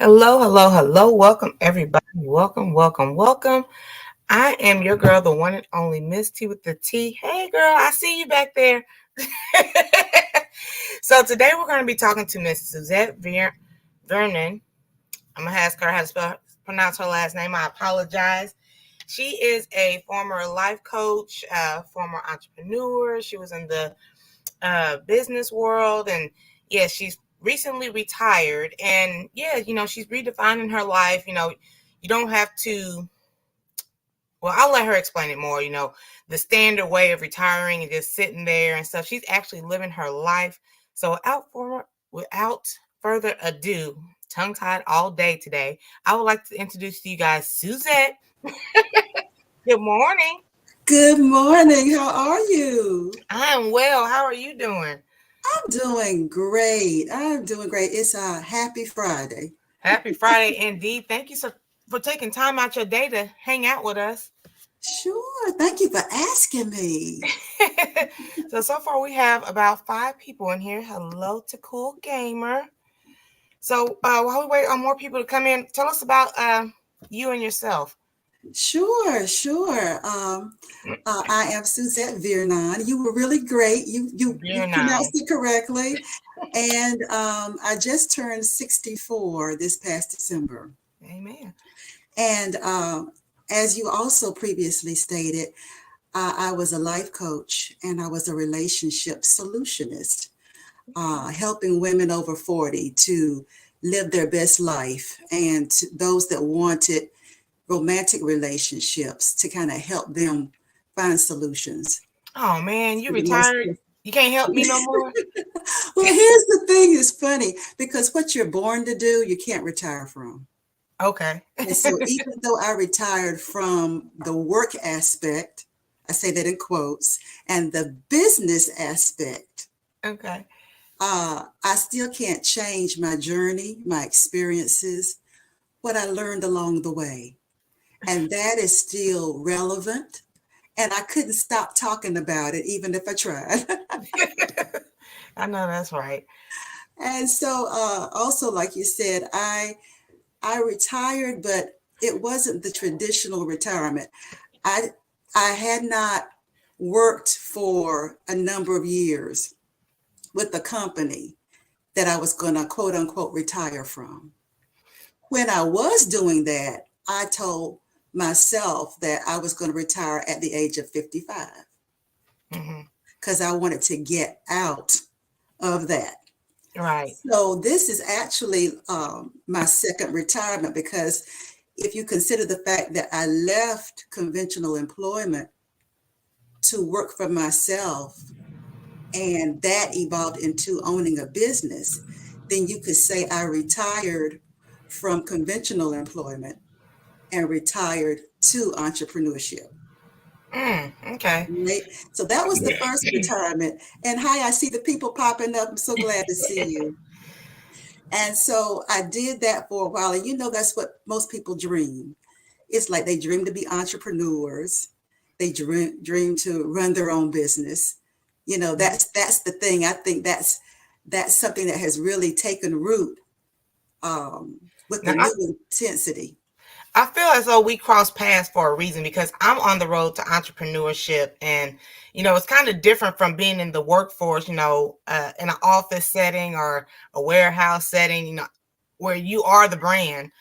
Hello, hello, hello. Welcome, everybody. Welcome, welcome, welcome. I am your girl, the one and only Miss T with the T. Hey, girl, I see you back there. So, today we're going to be talking to Miss Suzette Vearnon. I'm going to ask her how to pronounce her last name. I apologize. She is a former life coach, former entrepreneur. She was in the business world, and yeah, she's recently retired, and yeah, she's redefining her life. You don't have to, well, I'll let her explain it more. The standard way of retiring and just sitting there and stuff. She's actually living her life. So without further ado, tongue tied all day today, I would like to introduce to you guys Suzette. Good morning. Good morning. How are you? I am well. How are you doing? I'm doing great. I'm doing great. It's a happy Friday. Happy Friday indeed. Thank you for taking time out your day to hang out with us. Sure. Thank you for asking me. So far we have about 5 people in here. Hello to Cool Gamer. So while we wait on more people to come in, tell us about you and yourself. Sure. I am Suzette Vearnon. You were really great. You You're now. pronounced it correctly. And I just turned 64 this past December. Amen. And as you also previously stated, I was a life coach and I was a relationship solutionist, helping women over 40 to live their best life, and to those that wanted romantic relationships to kind of help them find solutions. Oh man, you To the most retired. You can't help me no more. well, here's the thing, it's funny because what you're born to do, you can't retire from. Okay. And so even though I retired from the work aspect, I say that in quotes, and the business aspect, Okay. I still can't change my journey, my experiences, what I learned along the way. And that is still relevant. And I couldn't stop talking about it, even if I tried. I know that's right. And so, also, like you said, I retired, but it wasn't the traditional retirement. I I had not worked for a number of years with the company that I was going to quote unquote retire from. When I was doing that, I told myself that I was going to retire at the age of 55 Hmm. because I wanted to get out of that. Right. So this is actually my second retirement, because if you consider the fact that I left conventional employment to work for myself, and that evolved into owning a business, then you could say I retired from conventional employment and retired to entrepreneurship. Okay. Right. So that was the first retirement. And hi, I see the people popping up. I'm so glad to see you. And so I did that for a while. And that's what most people dream. It's like they dream to be entrepreneurs. They dream to run their own business. That's the thing. I think that's something that has really taken root with Now the new intensity. I feel as though we cross paths for a reason, because I'm on the road to entrepreneurship, and it's kind of different from being in the workforce, in an office setting or a warehouse setting, where you are the brand.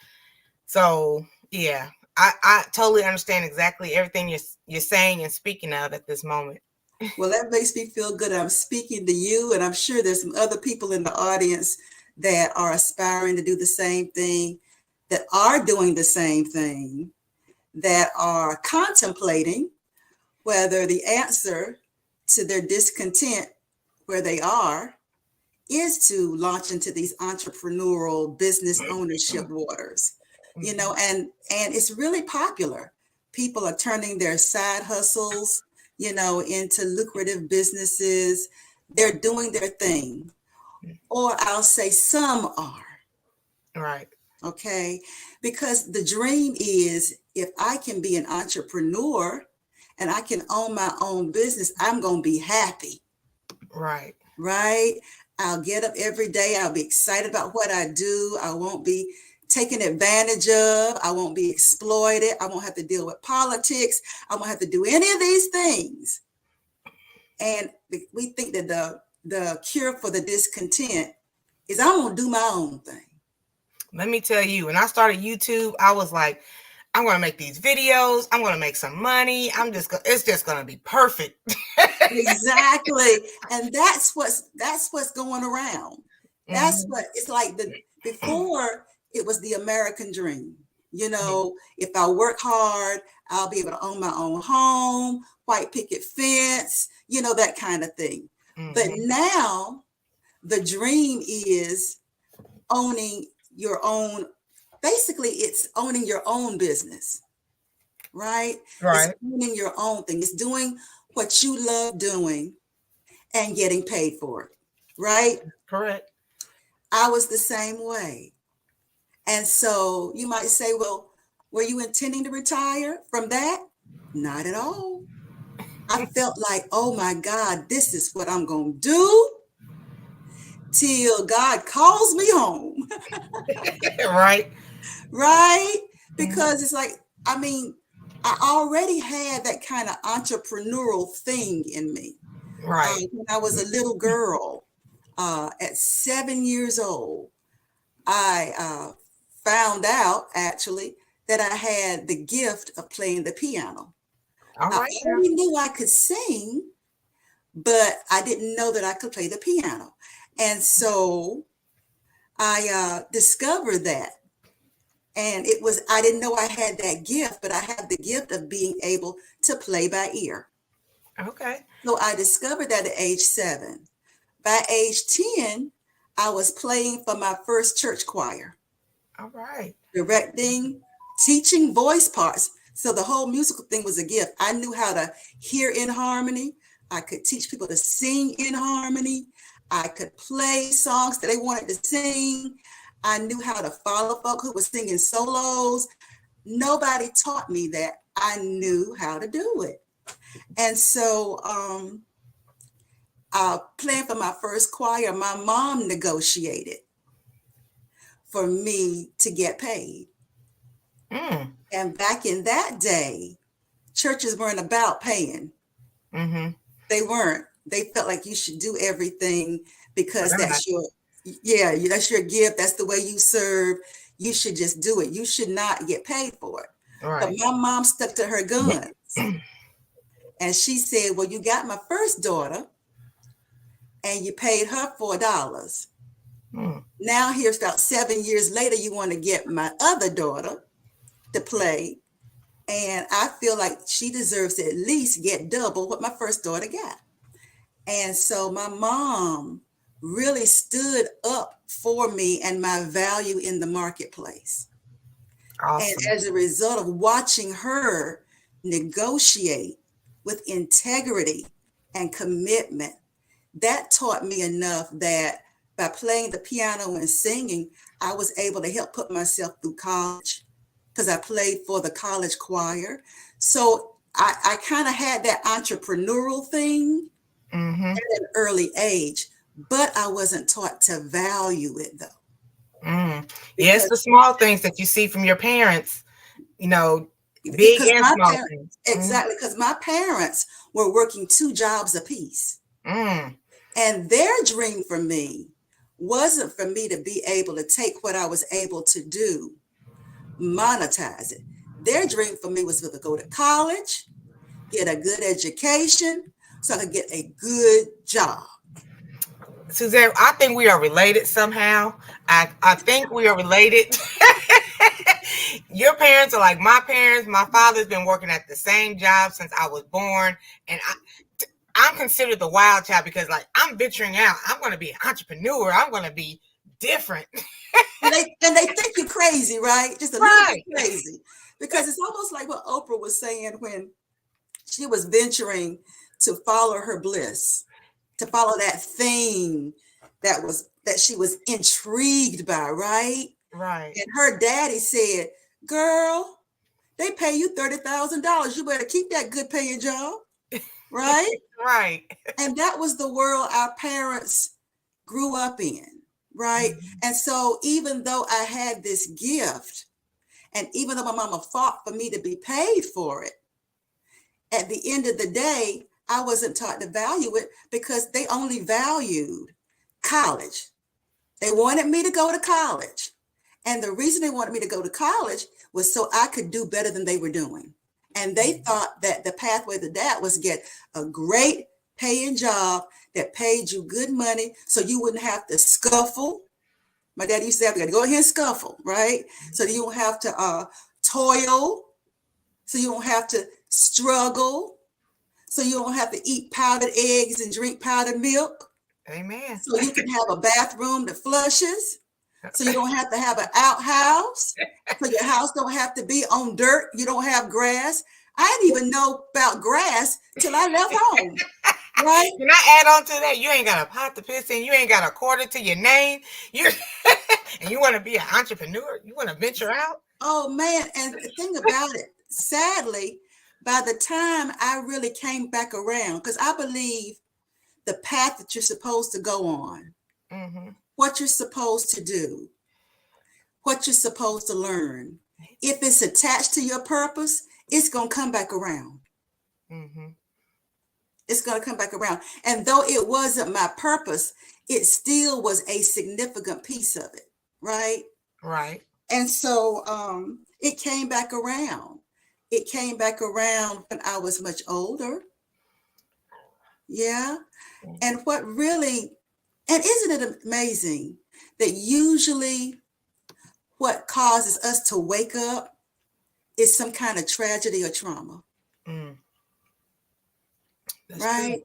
So yeah, I totally understand exactly everything you're saying and speaking of at this moment. Well, that makes me feel good. I'm speaking to you, and I'm sure there's some other people in the audience that are aspiring to do the same thing, that are doing the same thing, that are contemplating whether the answer to their discontent where they are is to launch into these entrepreneurial business ownership waters. And it's really popular. People are turning their side hustles, into lucrative businesses. They're doing their thing. Or I'll say some are, Right. okay? Because the dream is, if I can be an entrepreneur and I can own my own business, I'm going to be happy, Right. right? I'll get up every day. I'll be excited about what I do. I won't be taken advantage of. I won't be exploited. I won't have to deal with politics. I won't have to do any of these things. And we think that the cure for the discontent is I'm going to do my own thing. Let me tell you, when I started YouTube, I was like, I'm going to make these videos. I'm going to make some money. It's just going to be perfect. Exactly. And that's what's going around. That's what it's like. Before it was the American dream. You know, if I work hard, I'll be able to own my own home, white picket fence, you know, that kind of thing. But now the dream is owning your own, basically it's owning your own business, right? Right. It's owning your own thing. It's doing what you love doing and getting paid for it, right? Correct. I was the same way. And so you might say, well, were you intending to retire from that? Not at all. I felt like, oh my God, this is what I'm going to do till God calls me home. Right. Right? Because it's like, I mean, I already had that kind of entrepreneurial thing in me. Right. When I was a little girl, at 7 years old, I found out actually that I had the gift of playing the piano. All right. I already knew I could sing, but I didn't know that I could play the piano. And so I discovered that. And I didn't know I had that gift, but I have the gift of being able to play by ear. Okay. So I discovered that at age 7. By age 10, I was playing for my first church choir. All right. Directing, teaching voice parts. So the whole musical thing was a gift. I knew how to hear in harmony. I could teach people to sing in harmony. I could play songs that they wanted to sing. I knew how to follow folk who were singing solos. Nobody taught me that. I knew how to do it. And so playing for my first choir, my mom negotiated for me to get paid. And back in that day, churches weren't about paying. They weren't. They felt like you should do everything because that's your gift. That's the way you serve. You should just do it. You should not get paid for it. Right. But my mom stuck to her guns. And she said, well, you got my first daughter and you paid her $4. Now here's about 7 years later, you want to get my other daughter to play. And I feel like she deserves to at least get double what my first daughter got. And so my mom really stood up for me and my value in the marketplace. Awesome. And as a result of watching her negotiate with integrity and commitment, that taught me enough that by playing the piano and singing, I was able to help put myself through college because I played for the college choir. So I kind of had that entrepreneurial thing at an early age, but I wasn't taught to value it though. Yes, the small things that you see from your parents, you know, big and small things. Exactly, because my parents were working 2 jobs apiece. And their dream for me wasn't for me to be able to take what I was able to do, monetize it. Their dream for me was to go to college, get a good education, so I could get a good job. Suzette, I think we are related somehow. I think we are related. Your parents are like my parents. My father's been working at the same job since I was born. And I'm considered the wild child because like I'm venturing out. I'm going to be an entrepreneur. I'm going to be different. and they think you're crazy, right? Just a little bit crazy. Because it's almost like what Oprah was saying when she was venturing to follow her bliss, to follow that thing that she was intrigued by, right? Right. And her daddy said, girl, they pay you $30,000. You better keep that good paying job. Right? Right. And that was the world our parents grew up in, right? And so even though I had this gift, and even though my mama fought for me to be paid for it, at the end of the day, I wasn't taught to value it because they only valued college. They wanted me to go to college. And the reason they wanted me to go to college was so I could do better than they were doing. And they thought that the pathway to that was get a great paying job that paid you good money so you wouldn't have to scuffle. My dad used to have to go ahead and scuffle, right? So you don't have to toil, so you don't have to struggle, so you don't have to eat powdered eggs and drink powdered milk. Amen. So you can have a bathroom that flushes, so you don't have to have an outhouse, so your house don't have to be on dirt, you don't have grass. I didn't even know about grass till I left home. Right? Can I add on to that? You ain't got a pot to piss in. You ain't got a quarter to your name. And you want to be an entrepreneur? You want to venture out? Oh, man. And the thing about it, sadly, by the time I really came back around, because I believe the path that you're supposed to go on, what you're supposed to do, what you're supposed to learn, if it's attached to your purpose, it's going to come back around. It's going to come back around. And though it wasn't my purpose, it still was a significant piece of it. Right? Right. And so it came back around. It came back around when I was much older. Yeah. And what really, and isn't it amazing that usually what causes us to wake up is some kind of tragedy or trauma? Right?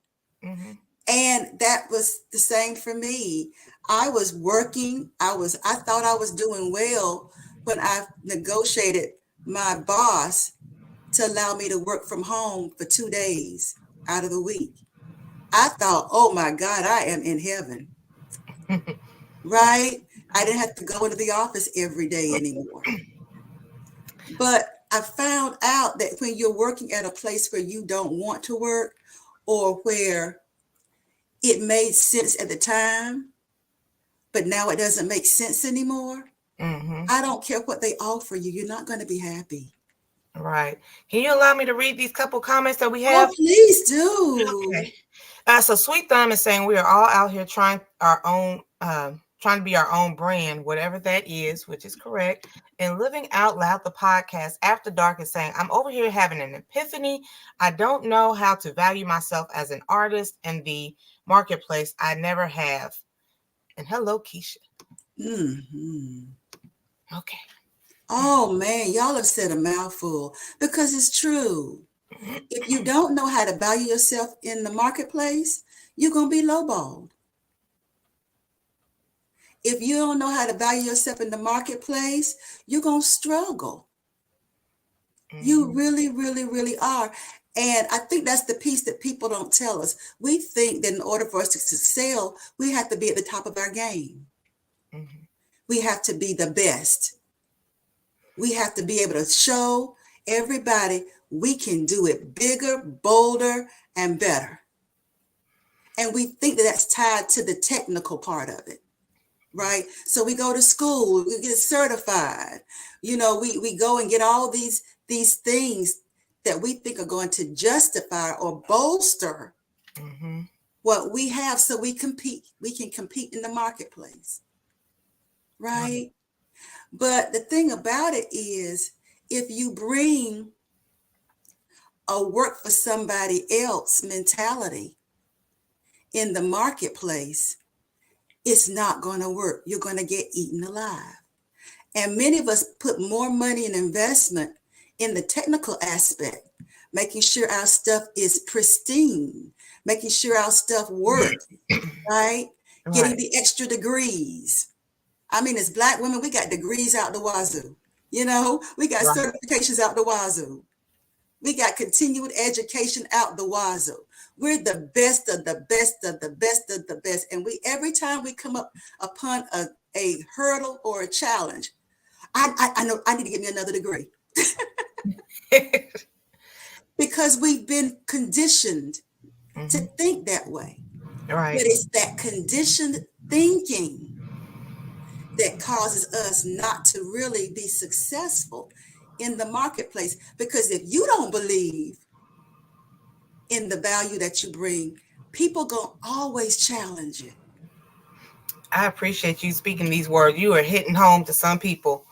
And that was the same for me. I was working. I thought I was doing well when I negotiated my boss to allow me to work from home for 2 days out of the week. I thought, oh my God, I am in heaven. Right? I didn't have to go into the office every day anymore. But I found out that when you're working at a place where you don't want to work, or where it made sense at the time, but now it doesn't make sense anymore, I don't care what they offer you, you're not going to be happy. Right. Can you allow me to read these couple comments that we have? Oh, please do. Okay. So Sweet Thumb is saying we are all out here trying to be our own brand, whatever that is, which is correct. And Living Out Loud, the podcast After Dark, is saying, I'm over here having an epiphany. I don't know how to value myself as an artist in the marketplace. I never have. And hello, Keisha. Okay. Oh, man, y'all have said a mouthful because it's true. If you don't know how to value yourself in the marketplace, you're going to be lowballed. If you don't know how to value yourself in the marketplace, you're going to struggle. You really, really, really are. And I think that's the piece that people don't tell us. We think that in order for us to excel, we have to be at the top of our game. We have to be the best. We have to be able to show everybody we can do it bigger, bolder, and better. And we think that that's tied to the technical part of it. Right? So we go to school, we get certified, we go and get all these things that we think are going to justify or bolster what we have, so we can compete in the marketplace. Right? But the thing about it is, if you bring a work for somebody else mentality in the marketplace, it's not going to work. You're going to get eaten alive. And many of us put more money and investment in the technical aspect, making sure our stuff is pristine, making sure our stuff works, right? Getting the extra degrees. I mean, as Black women, we got degrees out the wazoo. We got certifications out the wazoo. We got continued education out the wazoo. We're the best of the best of the best of the best. And every time we come up upon a hurdle or a challenge, I know I need to get me another degree. Because we've been conditioned to think that way. Right. But it's that conditioned thinking that causes us not to really be successful in the marketplace. Because if you don't believe in the value that you bring, people gonna always challenge it. I appreciate you speaking these words. You are hitting home to some people.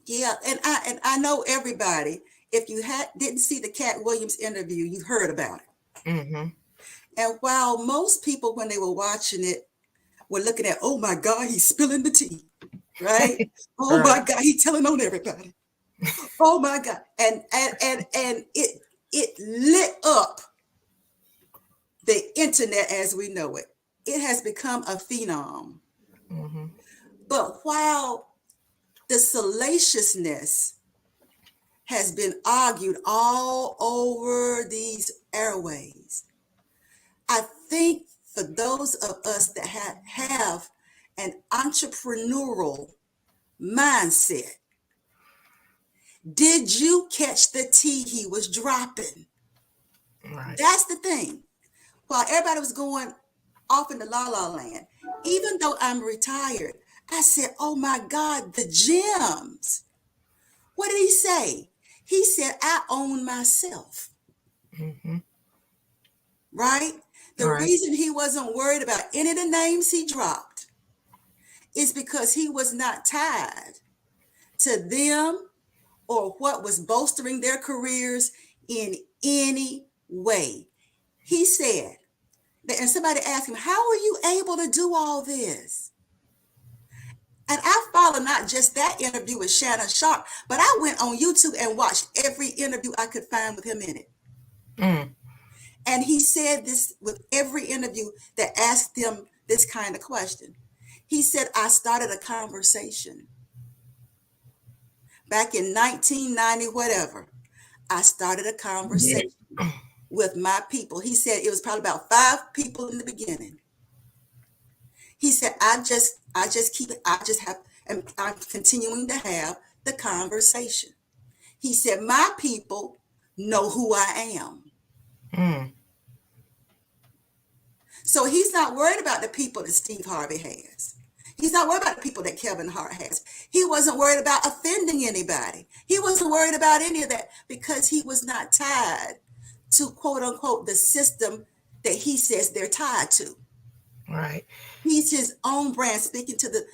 Yeah, and I know everybody. If you didn't see the Cat Williams interview, you heard about it. Mm-hmm. And while most people, when they were watching it, were looking at, oh my God, he's spilling the tea, right? Oh Right. my God, he's telling on everybody. Oh my God, and it lit up the internet as we know it. It has become a phenom. Mm-hmm. But while the salaciousness has been argued all over these airways, I think for those of us that have an entrepreneurial mindset, did you catch the tea he was dropping? Right. That's the thing. While everybody was going off in the la la land, even though I'm retired, I said, oh my God, the gems. What did he say? He said, I own myself. Mm-hmm. Right? The Right. reason he wasn't worried about any of the names he dropped is because he was not tied to them or what was bolstering their careers in any way. He said, and somebody asked him, how are you able to do all this? And I followed not just that interview with Shannon Sharp, but I went on YouTube and watched every interview I could find with him in it. Mm. And he said this with every interview that asked him this kind of question. He said, I started a conversation back in 1990, whatever. I started a conversation with my people. He said it was probably about 5 people in the beginning. He said, I'm continuing to have the conversation. He said, my people know who I am. Mm. So he's not worried about the people that Steve Harvey has. He's not worried about the people that Kevin Hart has. He wasn't worried about offending anybody. He wasn't worried about any of that because he was not tied to, quote unquote, the system that he says they're tied to. Right. He's his own brand. Speaking to the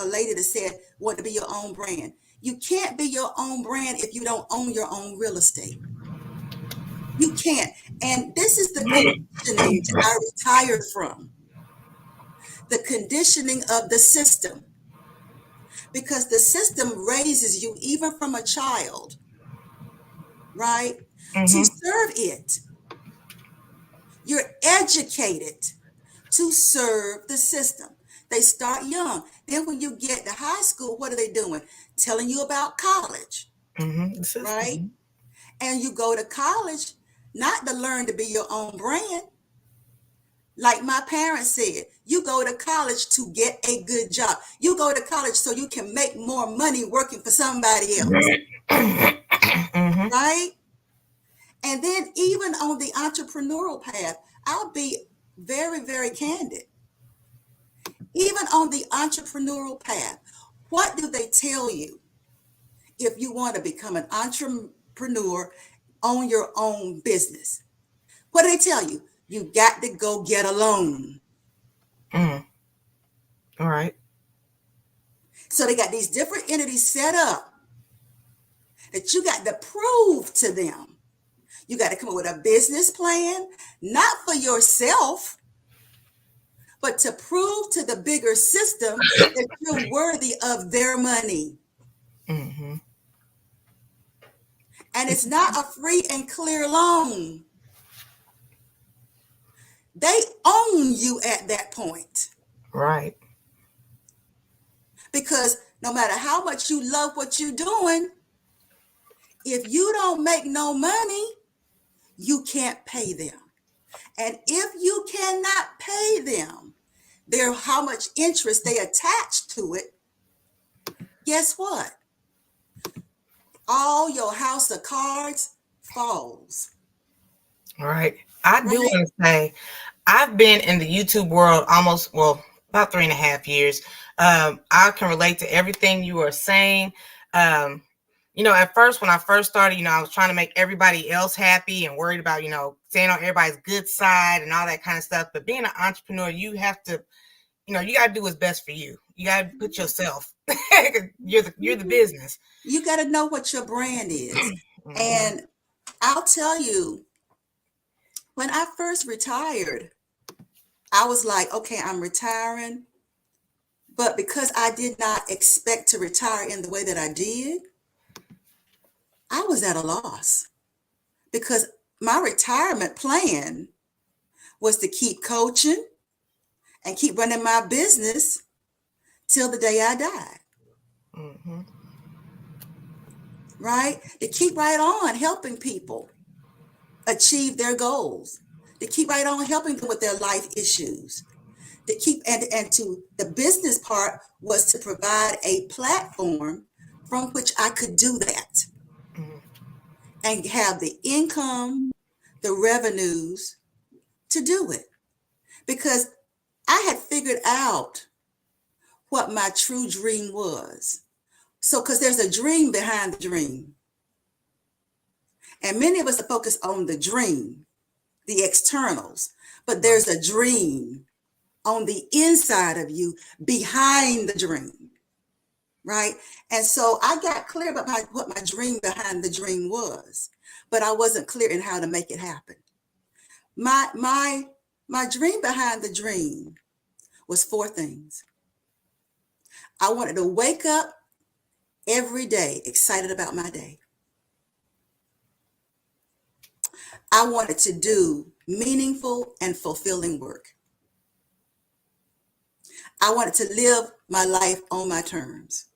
lady that said, want to be your own brand. You can't be your own brand if you don't own your own real estate. You can't. And this is the conditioning that I retired from. The conditioning of the system. Because the system raises you, even from a child, right, to serve it. You're educated to serve the system. They start young. Then when you get to high school, what are they doing? Telling you about college, right? And you go to college not to learn to be your own brand. Like my parents said, you go to college to get a good job. You go to college so you can make more money working for somebody else, right? And then even on the entrepreneurial path, I'll be very, very candid. Even on the entrepreneurial path, what do they tell you if you want to become an entrepreneur, own your own business? What do they tell you? You got to go get a loan. All right. So they got these different entities set up that you got to prove to them. You got to come up with a business plan, not for yourself, but to prove to the bigger system that you're worthy of their money. And it's not a free and clear loan. They own you at that point. Right. Because no matter how much you love what you're doing, if you don't make no money, you can't pay them. And if you cannot pay them, how much interest they attach to it, guess what? All your house of cards falls. Right. I do want to say, I've been in the YouTube world About 3.5 years. I can relate to everything you are saying. At first, when I first started, I was trying to make everybody else happy and worried about, staying on everybody's good side and all that kind of stuff. But being an entrepreneur, you have to, you got to do what's best for you. You got to put yourself, you're the business. You got to know what your brand is. Mm-hmm. And I'll tell you, when I first retired, I was like, okay, I'm retiring. But because I did not expect to retire in the way that I did, I was at a loss, because my retirement plan was to keep coaching and keep running my business till the day I died. Mm-hmm. Right? To keep right on helping people achieve their goals, to keep right on helping them with their life issues, to keep and to the business part was to provide a platform from which I could do that. Mm-hmm. And have the income, the revenues to do it. Because I had figured out what my true dream was. So, because there's a dream behind the dream. And many of us are focused on the dream, the externals, but there's a dream on the inside of you behind the dream, right? And so I got clear about what my dream behind the dream was, but I wasn't clear in how to make it happen. My dream behind the dream was 4 things. I wanted to wake up every day excited about my day. I wanted to do meaningful and fulfilling work. I wanted to live my life on my terms.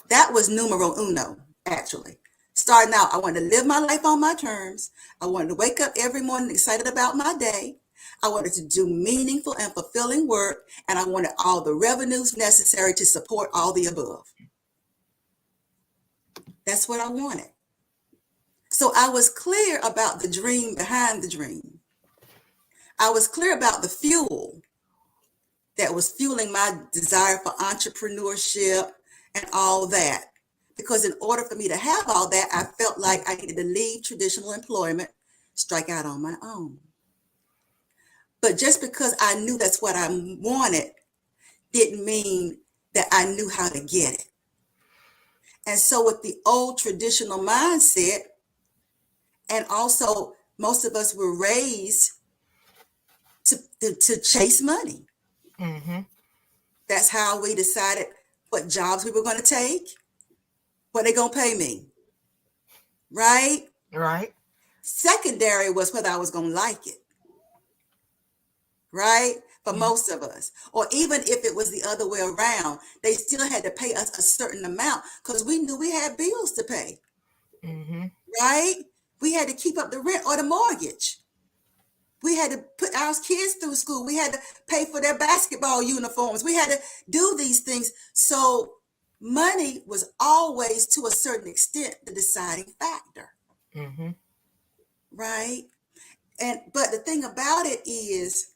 That was numero uno, actually. Starting out, I wanted to live my life on my terms. I wanted to wake up every morning excited about my day. I wanted to do meaningful and fulfilling work, and I wanted all the revenues necessary to support all the above. That's what I wanted. So I was clear about the dream behind the dream. I was clear about the fuel that was fueling my desire for entrepreneurship and all that. Because in order for me to have all that, I felt like I needed to leave traditional employment, strike out on my own. But just because I knew that's what I wanted didn't mean that I knew how to get it. And so with the old traditional mindset, and also most of us were raised to chase money. Mm-hmm. That's how we decided what jobs we were going to take, what they're going to pay me. Right? Right. Secondary was whether I was going to like it. Right? For most of us. Or even if it was the other way around, they still had to pay us a certain amount because we knew we had bills to pay. Mm-hmm. Right? We had to keep up the rent or the mortgage. We had to put our kids through school. We had to pay for their basketball uniforms. We had to do these things. So money was always, to a certain extent, the deciding factor. Mm-hmm. Right? But the thing about it is,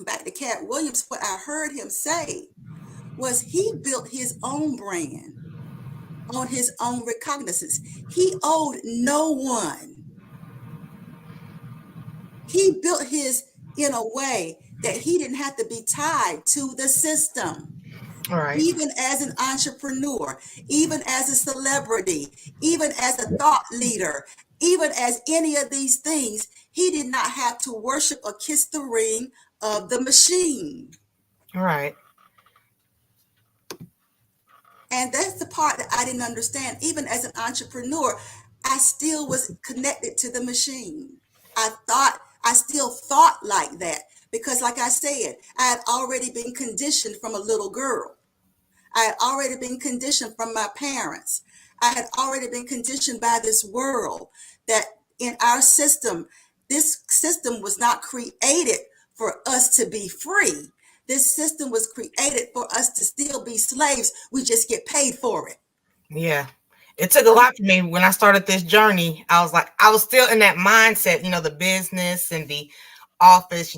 back to Cat Williams, what I heard him say was he built his own brand on his own recognizance. He owed no one. He built his in a way that he didn't have to be tied to the system. Right. Even as an entrepreneur, even as a celebrity, even as a thought leader, even as any of these things, he did not have to worship or kiss the ring of the machine. Right. And that's the part that I didn't understand. Even as an entrepreneur, I still was connected to the machine. I still thought like that because, like I said, I had already been conditioned from a little girl. I had already been conditioned from my parents. I had already been conditioned by this world that in our system, this system was not created for us to be free. This system was created for us to still be slaves. We just get paid for it. Yeah. It took a lot for me when I started this journey. I was still in that mindset, the business and the office,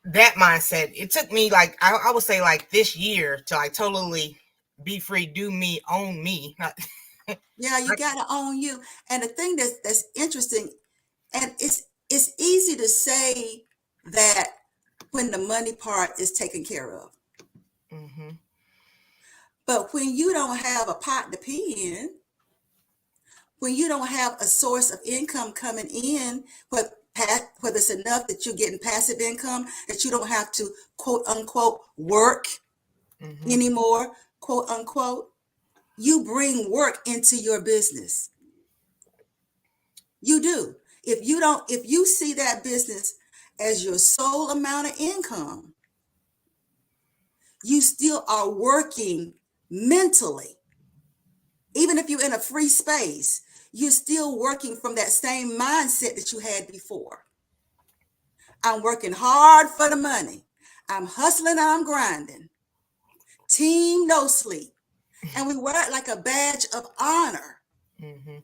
that mindset. It took me like I would say like this year to like totally be free, do me, own me. Yeah, you got to own you. And the thing that's interesting, and it's easy to say that when the money part is taken care of. Mm-hmm. But when you don't have a pot to pee in, when you don't have a source of income coming in, whether it's enough that you're getting passive income, that you don't have to quote unquote work anymore, quote unquote, you bring work into your business. You do. If you see that business as your sole amount of income, you still are working mentally. Even if you're in a free space, you're still working from that same mindset that you had before. I'm working hard for the money. I'm hustling, I'm grinding. Team no sleep. And we wear it like a badge of honor. Mm-hmm.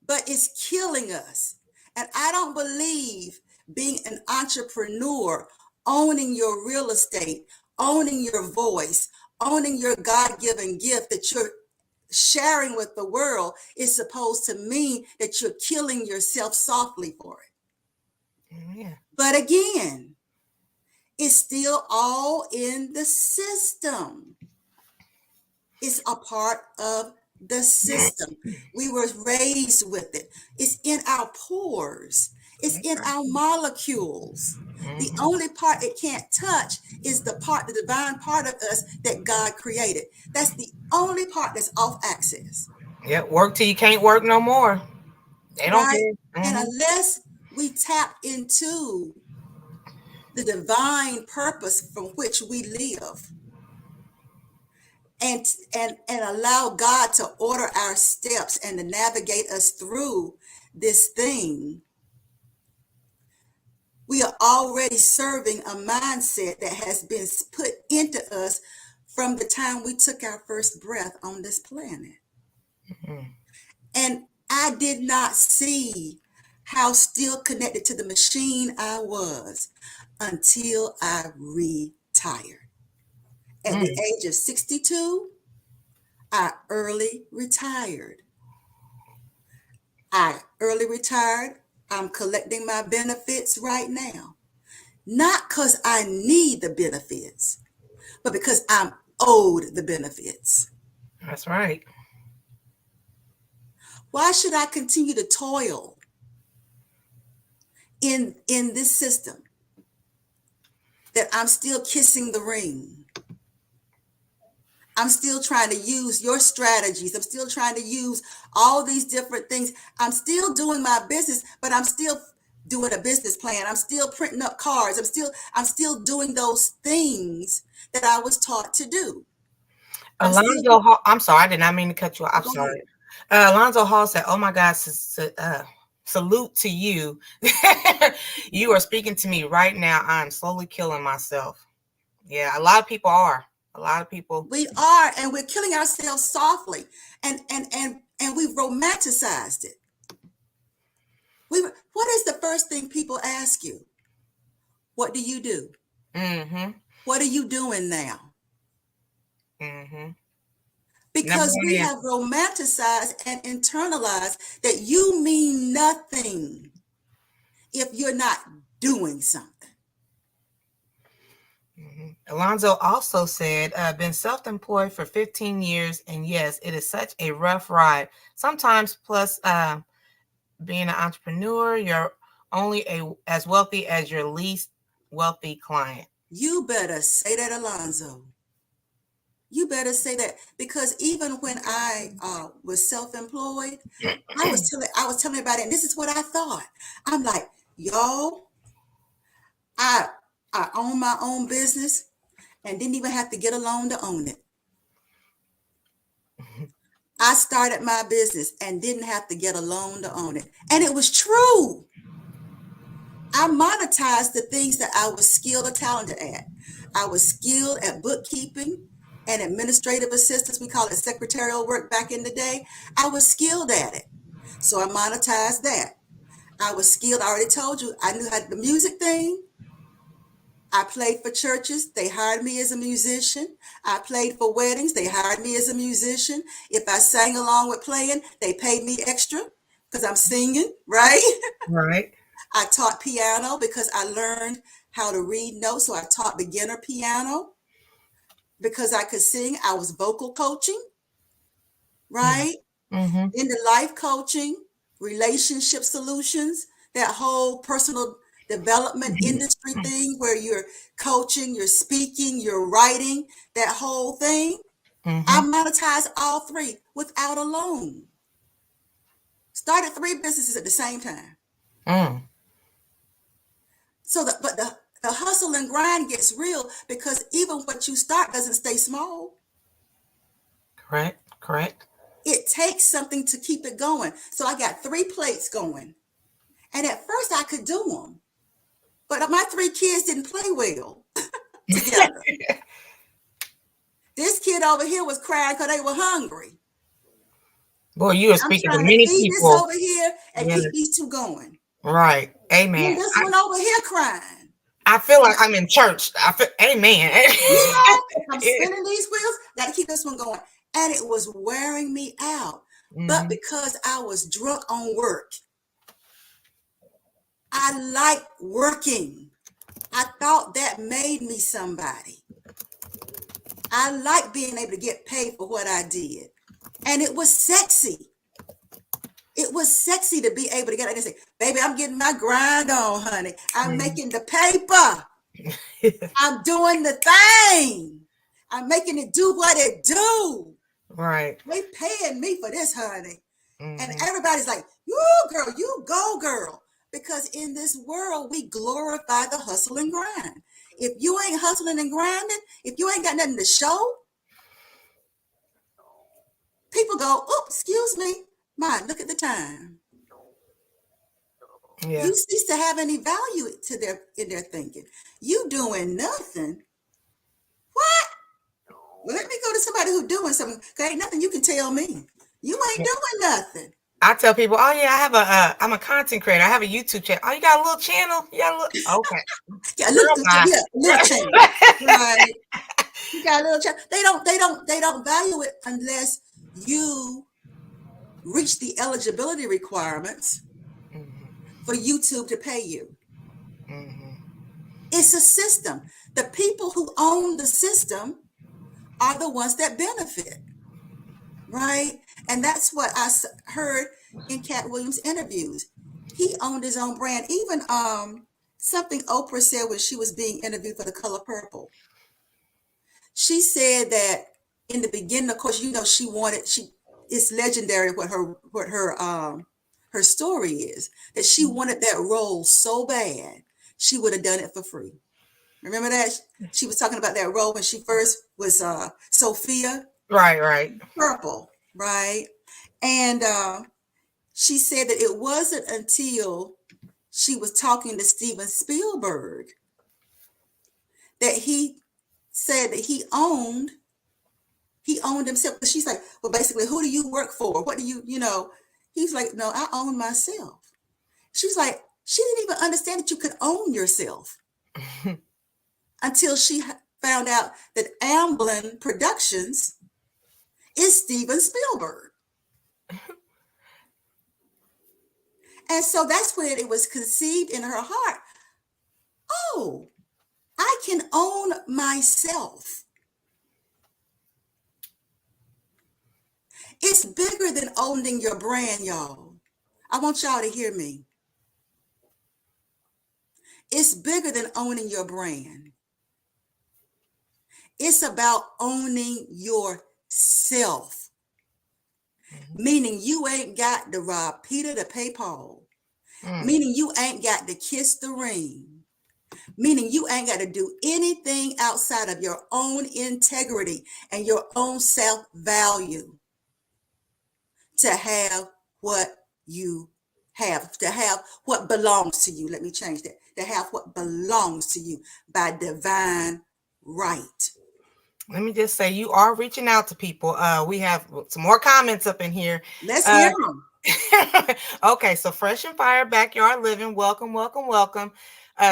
But it's killing us. And I don't believe being an entrepreneur, owning your real estate, owning your voice, owning your God-given gift that you're sharing with the world is supposed to mean that you're killing yourself softly for it. Yeah. But again, it's still all in the system. It's a part of the system. We were raised with it. It's in our pores. It's in our molecules. The only part it can't touch is the part, the divine part of us that God created. That's the only part that's off axis. Yeah, work till you can't work no more. They don't Right? care. And unless we tap into the divine purpose from which we live, and allow God to order our steps and to navigate us through this thing, we are already serving a mindset that has been put into us from the time we took our first breath on this planet. Mm-hmm. And I did not see how still connected to the machine I was until I retired. At the age of 62, I early retired. I'm collecting my benefits right now. Not because I need the benefits, but because I'm owed the benefits. That's right. Why should I continue to toil in this system that I'm still kissing the ring? I'm still trying to use your strategies. I'm still trying to use all these different things. I'm still doing my business, but I'm still doing a business plan. I'm still printing up cards. I'm still doing those things that I was taught to do. Alonzo Hall, I'm sorry, I did not mean to cut you off. I'm sorry. Alonzo Hall said, "Oh my God, salute to you. You are speaking to me right now. I'm slowly killing myself." Yeah, a lot of people are. A lot of people. We are, and we're killing ourselves softly, and we've romanticized it. What is the first thing people ask you? What do you do? Mm-hmm. What are you doing now? Mm-hmm. Because we have romanticized and internalized that you mean nothing if you're not doing something. Alonzo also said, been self-employed for 15 years, and yes, it is such a rough ride. Sometimes, plus being an entrepreneur, you're only as wealthy as your least wealthy client. You better say that, Alonzo. You better say that, because even when I was self-employed, I was telling everybody, and this is what I thought. I'm like, y'all, I own my own business and didn't even have to get a loan to own it. I started my business and didn't have to get a loan to own it. And it was true. I monetized the things that I was skilled or talented at. I was skilled at bookkeeping and administrative assistance. We call it secretarial work back in the day. I was skilled at it. So I monetized that. I was skilled. I already told you, I knew how the music thing. I played for churches. They hired me as a musician. I played for weddings. They hired me as a musician. If I sang along with playing, they paid me extra because I'm singing, right? Right. I taught piano because I learned how to read notes. So I taught beginner piano because I could sing. I was vocal coaching, right? Mm-hmm. Into life coaching, relationship solutions, that whole personal development industry thing where you're coaching, you're speaking, you're writing, that whole thing. I Mm-hmm. monetized all three without a loan. Started three businesses at the same time. Mm. So the hustle and grind gets real because even what you start doesn't stay small. Correct. Correct. It takes something to keep it going. So I got three plates going. And at first I could do them. But my three kids didn't play well together. This kid over here was crying because they were hungry. Boy, you are I'm speaking to trying to many feed this people. over here and Yes. keep these two going. Right. Then Amen. this one over here crying. I feel like I'm in church. Amen. You know, I'm spinning these wheels, got to keep this one going. And it was wearing me out. But because I was drunk on work, I like working. I thought that made me somebody. I like being able to get paid for what I did. And it was sexy. It was sexy to be able to get out and say, baby, I'm getting my grind on, honey. I'm making the paper. I'm doing the thing. I'm making it do what it do. Right. They paying me for this, honey. Mm-hmm. And everybody's like, you girl, you go girl. Because in this world, we glorify the hustle and grind. If you ain't hustling and grinding, if you ain't got nothing to show, people go, oh, excuse me, Ma, look at the time. Yeah. You cease to have any value to in their thinking. You doing nothing. What? Well, let me go to somebody who's doing something. Cause ain't nothing you can tell me. You ain't doing nothing. I tell people, oh yeah, I have I'm a content creator. I have a YouTube channel. Oh, you got a little channel? You got a little, okay. Yeah, little channel. Right. You got a little channel. They don't value it unless you reach the eligibility requirements for YouTube to pay you. It's a system. The people who own the system are the ones that benefit, right? And that's what I heard in Cat Williams' interviews. He owned his own brand. Even something Oprah said when she was being interviewed for The Color Purple. She said that in the beginning, of course, you know, it's legendary what her story is, that she wanted that role so bad she would have done it for free. Remember that? She was talking about that role when she first was Sophia. Right. Purple, right? And she said that it wasn't until she was talking to Steven Spielberg that he said that he owned himself. But she's like, well, basically, who do you work for? What do you know? He's like, no, I own myself. She's like, she didn't even understand that you could own yourself until she found out that Amblin Productions is Steven Spielberg. And so that's when it was conceived in her heart. Oh, I can own myself. It's bigger than owning your brand, y'all. I want y'all to hear me. It's bigger than owning your brand. It's about owning yourself. Meaning you ain't got to rob Peter to pay Paul. Meaning you ain't got to kiss the ring. Meaning you ain't got to do anything outside of your own integrity and your own self-value to have what you have, to have what belongs to you. Let me change that. To have what belongs to you by divine right. Let me just say, you are reaching out to people. We have some more comments up in here. Let's hear them. Okay, so Fresh and Fire Backyard Living. Welcome.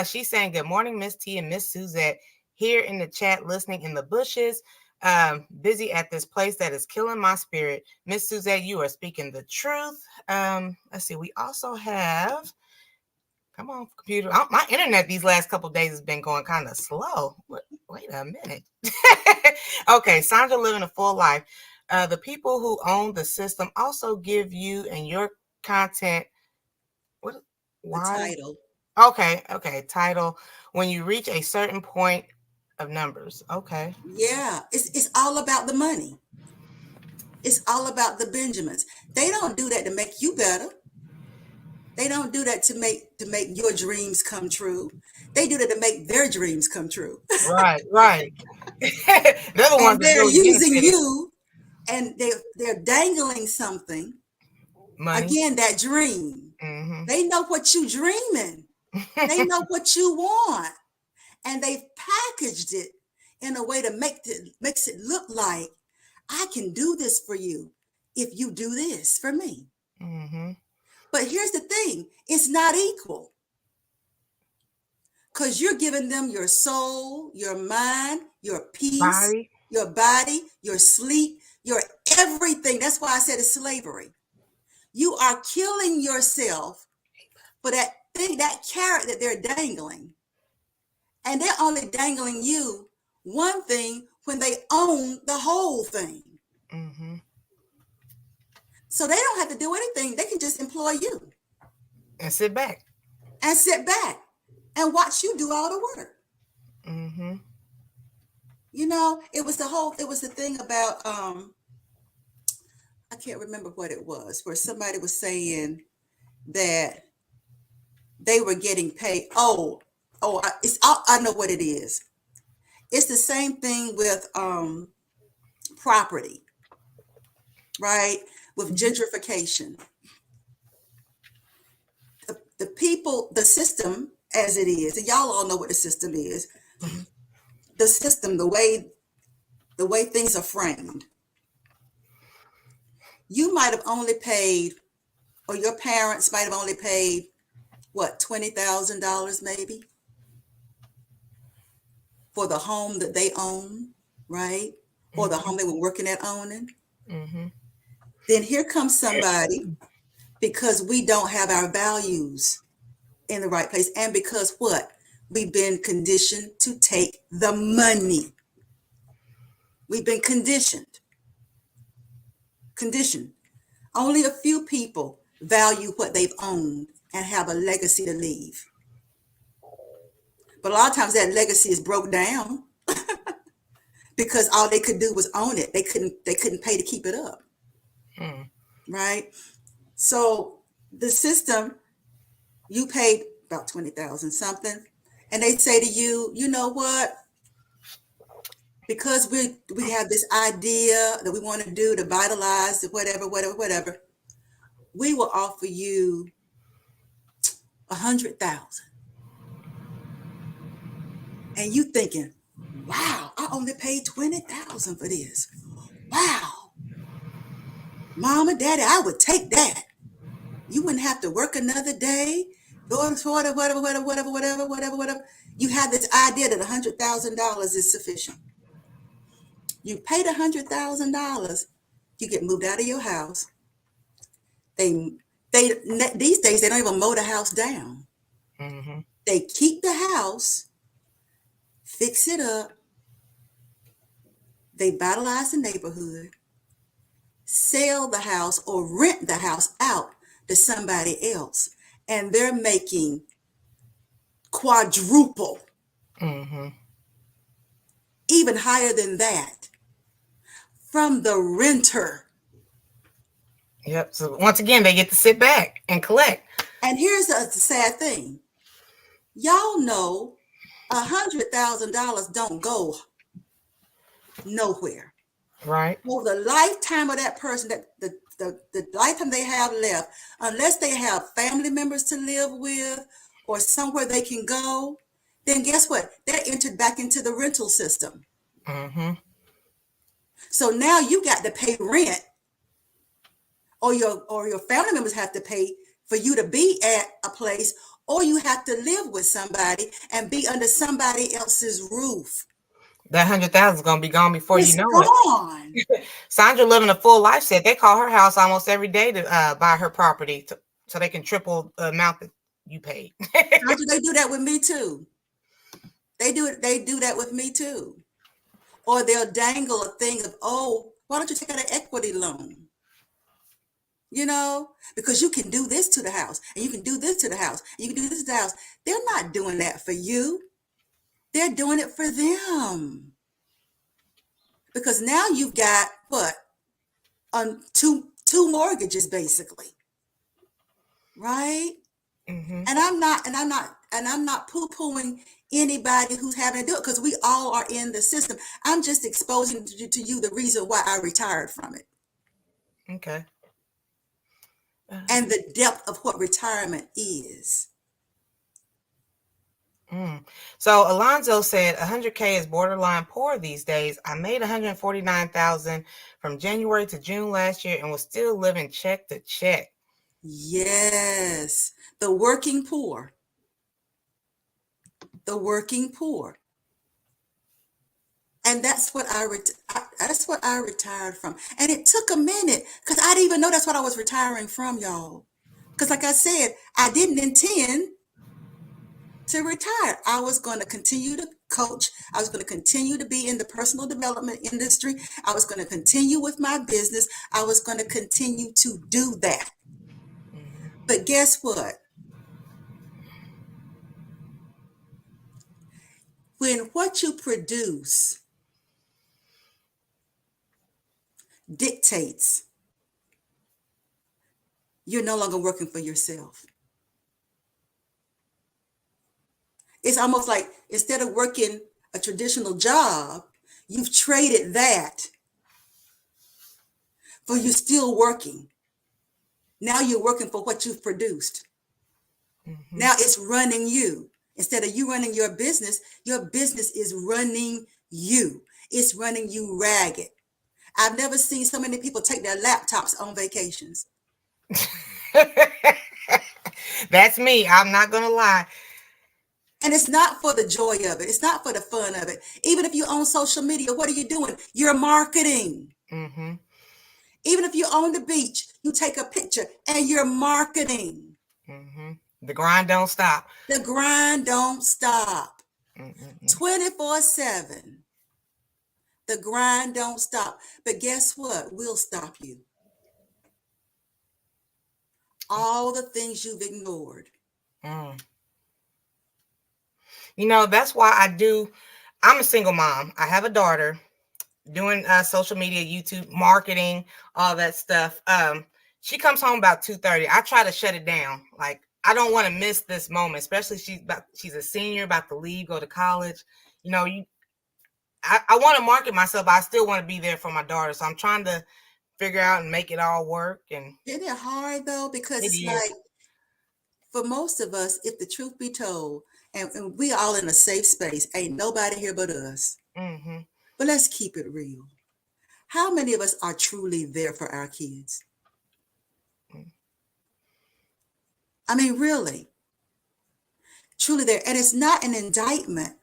She's saying, good morning, Miss T and Miss Suzette. Here in the chat, listening in the bushes. Busy at this place that is killing my spirit. Miss Suzette, you are speaking the truth. Let's see. We also have, come on, computer. My internet these last couple of days has been going kind of slow. Wait a minute. Okay, Sandra living a full life. The people who own the system also give you and your content. What? Why? The title. Okay. Title. When you reach a certain point of numbers. Okay. Yeah, it's all about the money. It's all about the Benjamins. They don't do that to make you better. They don't do that to make your dreams come true. They do that to make their dreams come true. Right. They're the ones And that they're really using benefited. you, and they're dangling something. Money. Again, that dream. Mm-hmm. They know what you dreaming. They know what you want, and they've packaged it in a way to makes it look like I can do this for you if you do this for me. Mm-hmm. But here's the thing, it's not equal. Because you're giving them your soul, your mind, your peace, your body, your sleep, your everything. That's why I said it's slavery. You are killing yourself for that thing, that carrot that they're dangling. And they're only dangling you one thing when they own the whole thing. Mm-hmm. So they don't have to do anything. They can just employ you. And sit back. And watch you do all the work. Mm-hmm. You know, it was the thing about, I can't remember what it was, where somebody was saying that they were getting paid. I know what it is. It's the same thing with property, right? With gentrification. The people, the system as it is, and y'all all know what the system is. Mm-hmm. The system, the way things are framed. You might have only paid, or your parents might have only paid, what, $20,000 maybe for the home that they own, right? Or the home they were working at owning. Mm-hmm. Then here comes somebody, because we don't have our values in the right place, and because what? We've been conditioned to take the money. We've been conditioned. Only a few people value what they've owned and have a legacy to leave. But a lot of times that legacy is broke down because all they could do was own it. They couldn't pay to keep it up. Right? So the system, you paid about 20,000 something, and they say to you, you know what? Because we have this idea that we want to do to vitalize whatever, we will offer you 100,000. And you thinking, wow, I only paid 20,000 for this. Wow. Mama, Daddy, I would take that. You wouldn't have to work another day. Whatever. You have this idea that $100,000 is sufficient. You paid $100,000, you get moved out of your house. These days they don't even mow the house down. Mm-hmm. They keep the house, fix it up. They vitalize the neighborhood, sell the house or rent the house out to somebody else, and they're making quadruple, even higher than that, from the renter. Yep. So once again, they get to sit back and collect. And here's the sad thing. Y'all know $100,000 don't go nowhere. Right. For the lifetime of that person, that the lifetime they have left, unless they have family members to live with or somewhere they can go, then guess what? They're entered back into the rental system. Mm-hmm. So now you got to pay rent, or your family members have to pay for you to be at a place, or you have to live with somebody and be under somebody else's roof. That 100,000 is gonna be gone before It's you know gone. it. Sandra living a full life said they call her house almost every day to buy her property so they can triple the amount that you paid. Sandra, they do that with me too. They do that with me too. Or they'll dangle a thing of, oh, why don't you take out an equity loan? You know, because you can do this to the house, and you can do this to the house, and you can do this to the house. They're not doing that for you. They're doing it for them. Because now you've got what? Two mortgages basically. Right? Mm-hmm. And I'm not poo-pooing anybody who's having to do it, because we all are in the system. I'm just exposing to you the reason why I retired from it. Okay. And the depth of what retirement is. So Alonzo said 100K is borderline poor these days. I made 149,000 from January to June last year and was still living check to check. Yes, the working poor. The working poor. And that's what I retired from. And it took a minute, because I didn't even know that's what I was retiring from, y'all. Because like I said, I didn't intend to retire. I was going to continue to coach. I was going to continue to be in the personal development industry. I was going to continue with my business. I was going to continue to do that. But guess what? When what you produce dictates, you're no longer working for yourself. It's almost like instead of working a traditional job, you've traded that for you still working. Now you're working for what you've produced. Mm-hmm. Now it's running you. Instead of you running your business is running you. It's running you ragged. I've never seen so many people take their laptops on vacations. That's me. I'm not going to lie. And it's not for the joy of it. It's not for the fun of it. Even if you're on social media, what are you doing? You're marketing. Mm-hmm. Even if you're on the beach, you take a picture and you're marketing. Mm-hmm. The grind don't stop. The grind don't stop. 24/7. The grind don't stop. But guess what? We'll stop you. All the things you've ignored. You know, that's why I'm a single mom. I have a daughter doing social media, YouTube, marketing, all that stuff. She comes home about 2:30. I try to shut it down. Like, I don't want to miss this moment, especially she's a senior, about to leave, go to college. You know, I want to market myself, but I still want to be there for my daughter. So I'm trying to figure out and make it all work. And isn't it hard though? Because it's like, for most of us, if the truth be told, and we all in a safe space, ain't nobody here but us. Mm-hmm. But let's keep it real. How many of us are truly there for our kids? I mean, really, truly there. And it's not an indictment.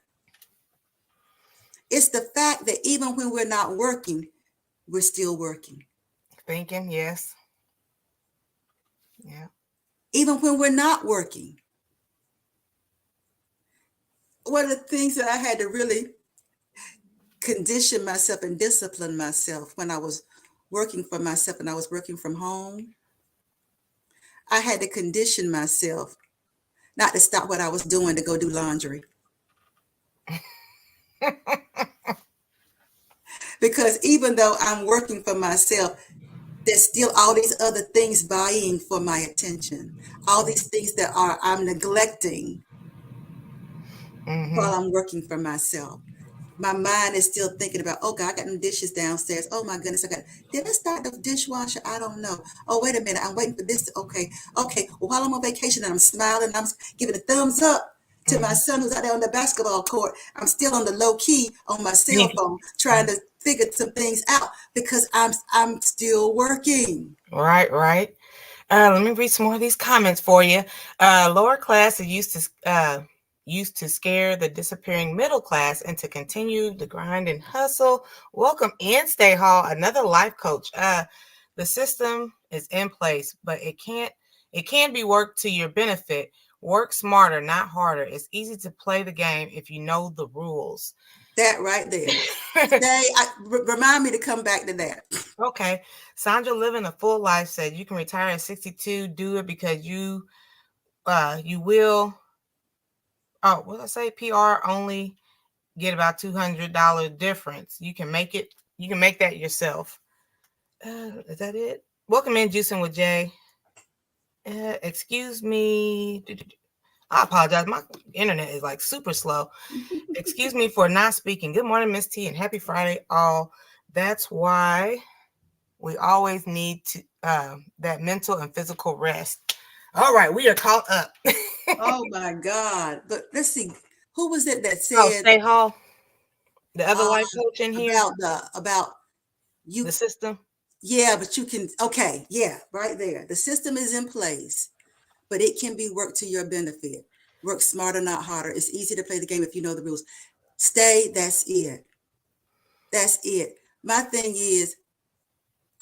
It's the fact that even when we're not working, we're still working. Thinking, yes. Yeah. Even when we're not working. One of the things that I had to really condition myself and discipline myself when I was working for myself and I was working from home, I had to condition myself not to stop what I was doing to go do laundry. Because even though I'm working for myself, there's still all these other things vying for my attention. All these things that I'm neglecting while I'm working for myself. My mind is still thinking about, oh God, I got them dishes downstairs. Oh my goodness, did I start the dishwasher? I don't know. Oh, wait a minute, I'm waiting for this. Okay. Well, while I'm on vacation and I'm smiling, I'm giving a thumbs up to my son who's out there on the basketball court. I'm still on the low key on my cell phone, trying to figure some things out because I'm still working. Right. Let me read some more of these comments for you. Lower class is used to scare the disappearing middle class and to continue the grind and hustle. Welcome in, Stay Hall, another life coach. The system is in place, but it can be worked to your benefit. Work smarter, not harder. It's easy to play the game if you know the rules. That right there. Remind me to come back to that. Okay. Sandra living a full life said you can retire at 62. Do it because you will. Oh, what did I say? PR only get about $200 difference. You can make it. You can make that yourself. Is that it? Welcome in, Juicing with Jay. Excuse me. I apologize. My internet is like super slow. Excuse me for not speaking. Good morning, Miss T, and happy Friday, all. That's why we always need to that mental and physical rest. All right, we are caught up. Oh my God! But let's see, who was it that said? Oh, Stay Hall, the other life coach in here about you. The system. Yeah, but you can. Okay, yeah, right there. The system is in place, but it can be worked to your benefit. Work smarter, not harder. It's easy to play the game if you know the rules. Stay. That's it. That's it. My thing is,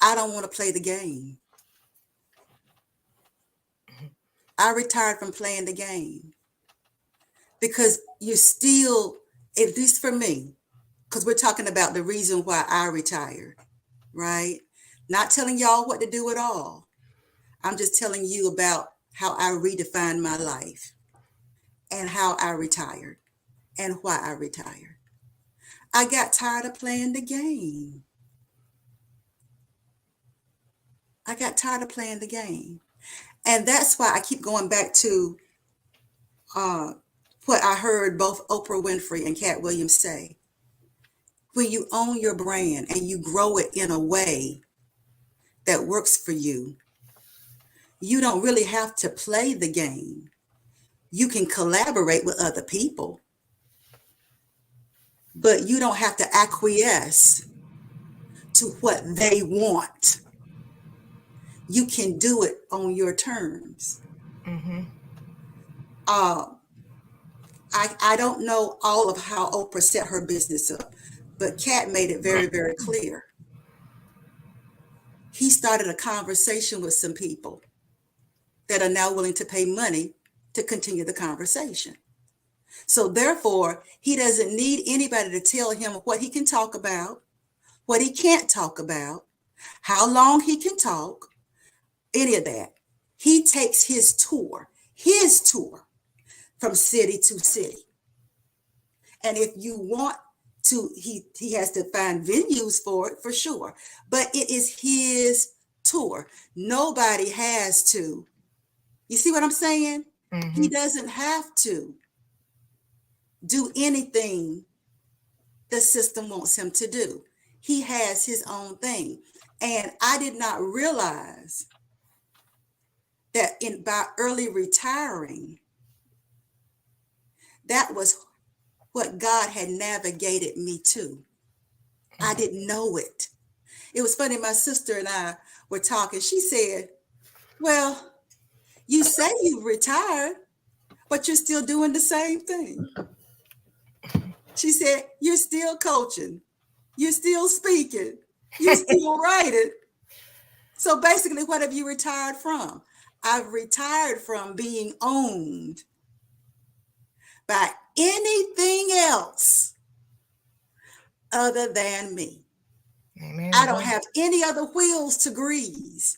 I don't want to play the game. I retired from playing the game because you're still, at least for me, because we're talking about the reason why I retired, right? Not telling y'all what to do at all. I'm just telling you about how I redefined my life and how I retired and why I retired. I got tired of playing the game. I got tired of playing the game. And that's why I keep going back to what I heard both Oprah Winfrey and Cat Williams say. When you own your brand and you grow it in a way that works for you, you don't really have to play the game. You can collaborate with other people, but you don't have to acquiesce to what they want. You can do it on your terms. Mm-hmm. I don't know all of how Oprah set her business up, but Cat made it very, very clear. He started a conversation with some people that are now willing to pay money to continue the conversation. So therefore, he doesn't need anybody to tell him what he can talk about, what he can't talk about, how long he can talk, any of that. He takes his tour from city to city. And if you want to, he has to find venues for it, for sure. But it is his tour. Nobody has to. You see what I'm saying? Mm-hmm. He doesn't have to do anything the system wants him to do. He has his own thing. And I did not realize that by early retiring, that was what God had navigated me to. I didn't know it. It was funny, my sister and I were talking. She said, well, you say you've retired, but you're still doing the same thing. She said, you're still coaching. You're still speaking. You're still writing. So basically, what have you retired from? I've retired from being owned by anything else other than me. Amen. I don't have any other wheels to grease.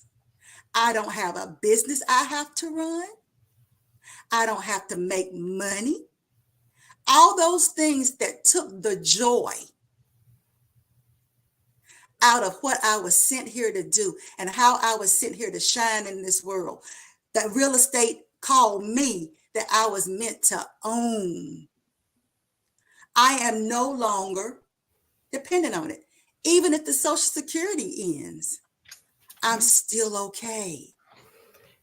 I don't have a business I have to run. I don't have to make money. All those things that took the joy out of what I was sent here to do and how I was sent here to shine in this world. That real estate called me that I was meant to own. I am no longer dependent on it. Even if the Social Security ends, I'm still okay.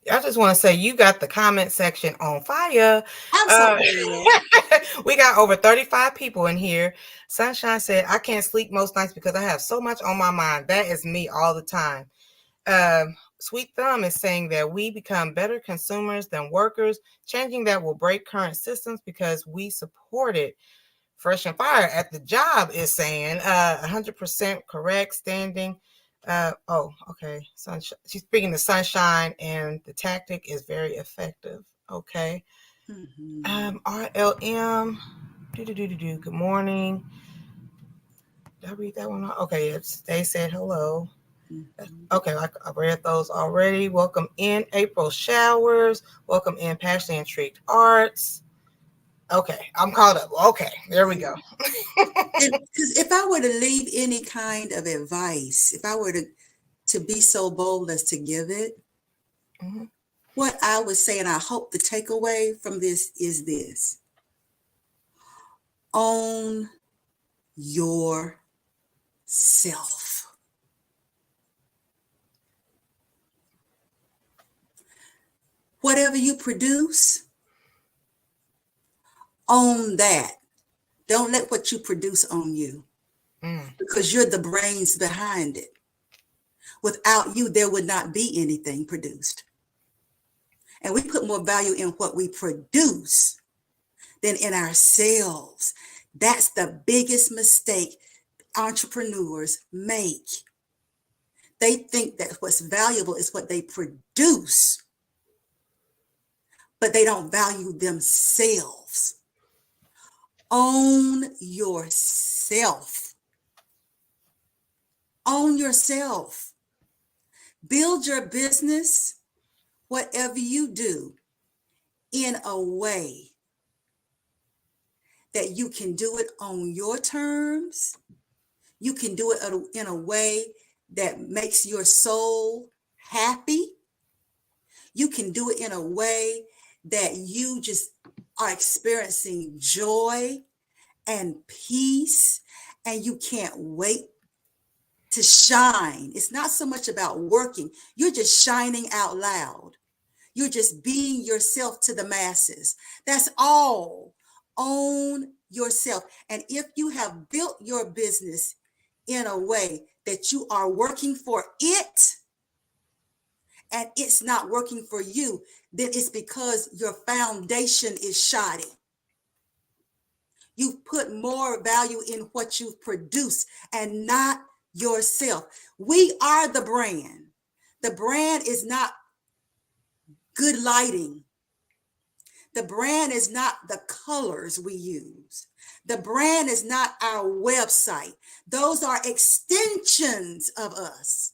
I just want to say you got the comment section on fire. I'm so glad. We got over 35 people in here. Sunshine said, I can't sleep most nights because I have so much on my mind. That is me all the time. Sweet Thumb is saying that we become better consumers than workers, changing that will break current systems because we support it. Fresh and Fire at the Job is saying 100% correct standing. Okay. She's speaking to Sunshine, and the tactic is very effective. Okay. RLM. Good morning. Did I read that one? Okay, they said hello. Okay, I read those already. Welcome in April Showers. Welcome in Passionately Intrigued Arts. Okay, I'm caught up. Okay, there we go. Because if I were to leave any kind of advice, if I were to be so bold as to give it, what I would say, and I hope the takeaway from this is this: own yourself. Whatever you produce, own that. Don't let what you produce own you, because you're the brains behind it. Without you, there would not be anything produced. And we put more value in what we produce than in ourselves. That's the biggest mistake entrepreneurs make. They think that what's valuable is what they produce, but they don't value themselves. Own yourself. Own yourself. Build your business, whatever you do, in a way that you can do it on your terms. You can do it in a way that makes your soul happy. You can do it in a way that you just are experiencing joy and peace, and you can't wait to shine. It's not so much about working. You're just shining out loud. You're just being yourself to the masses. That's all. Own yourself. And if you have built your business in a way that you are working for it and it's not working for you, then it's because your foundation is shoddy. You've put more value in what you've produced and not yourself. We are the brand. The brand is not good lighting. The brand is not the colors we use. The brand is not our website. Those are extensions of us.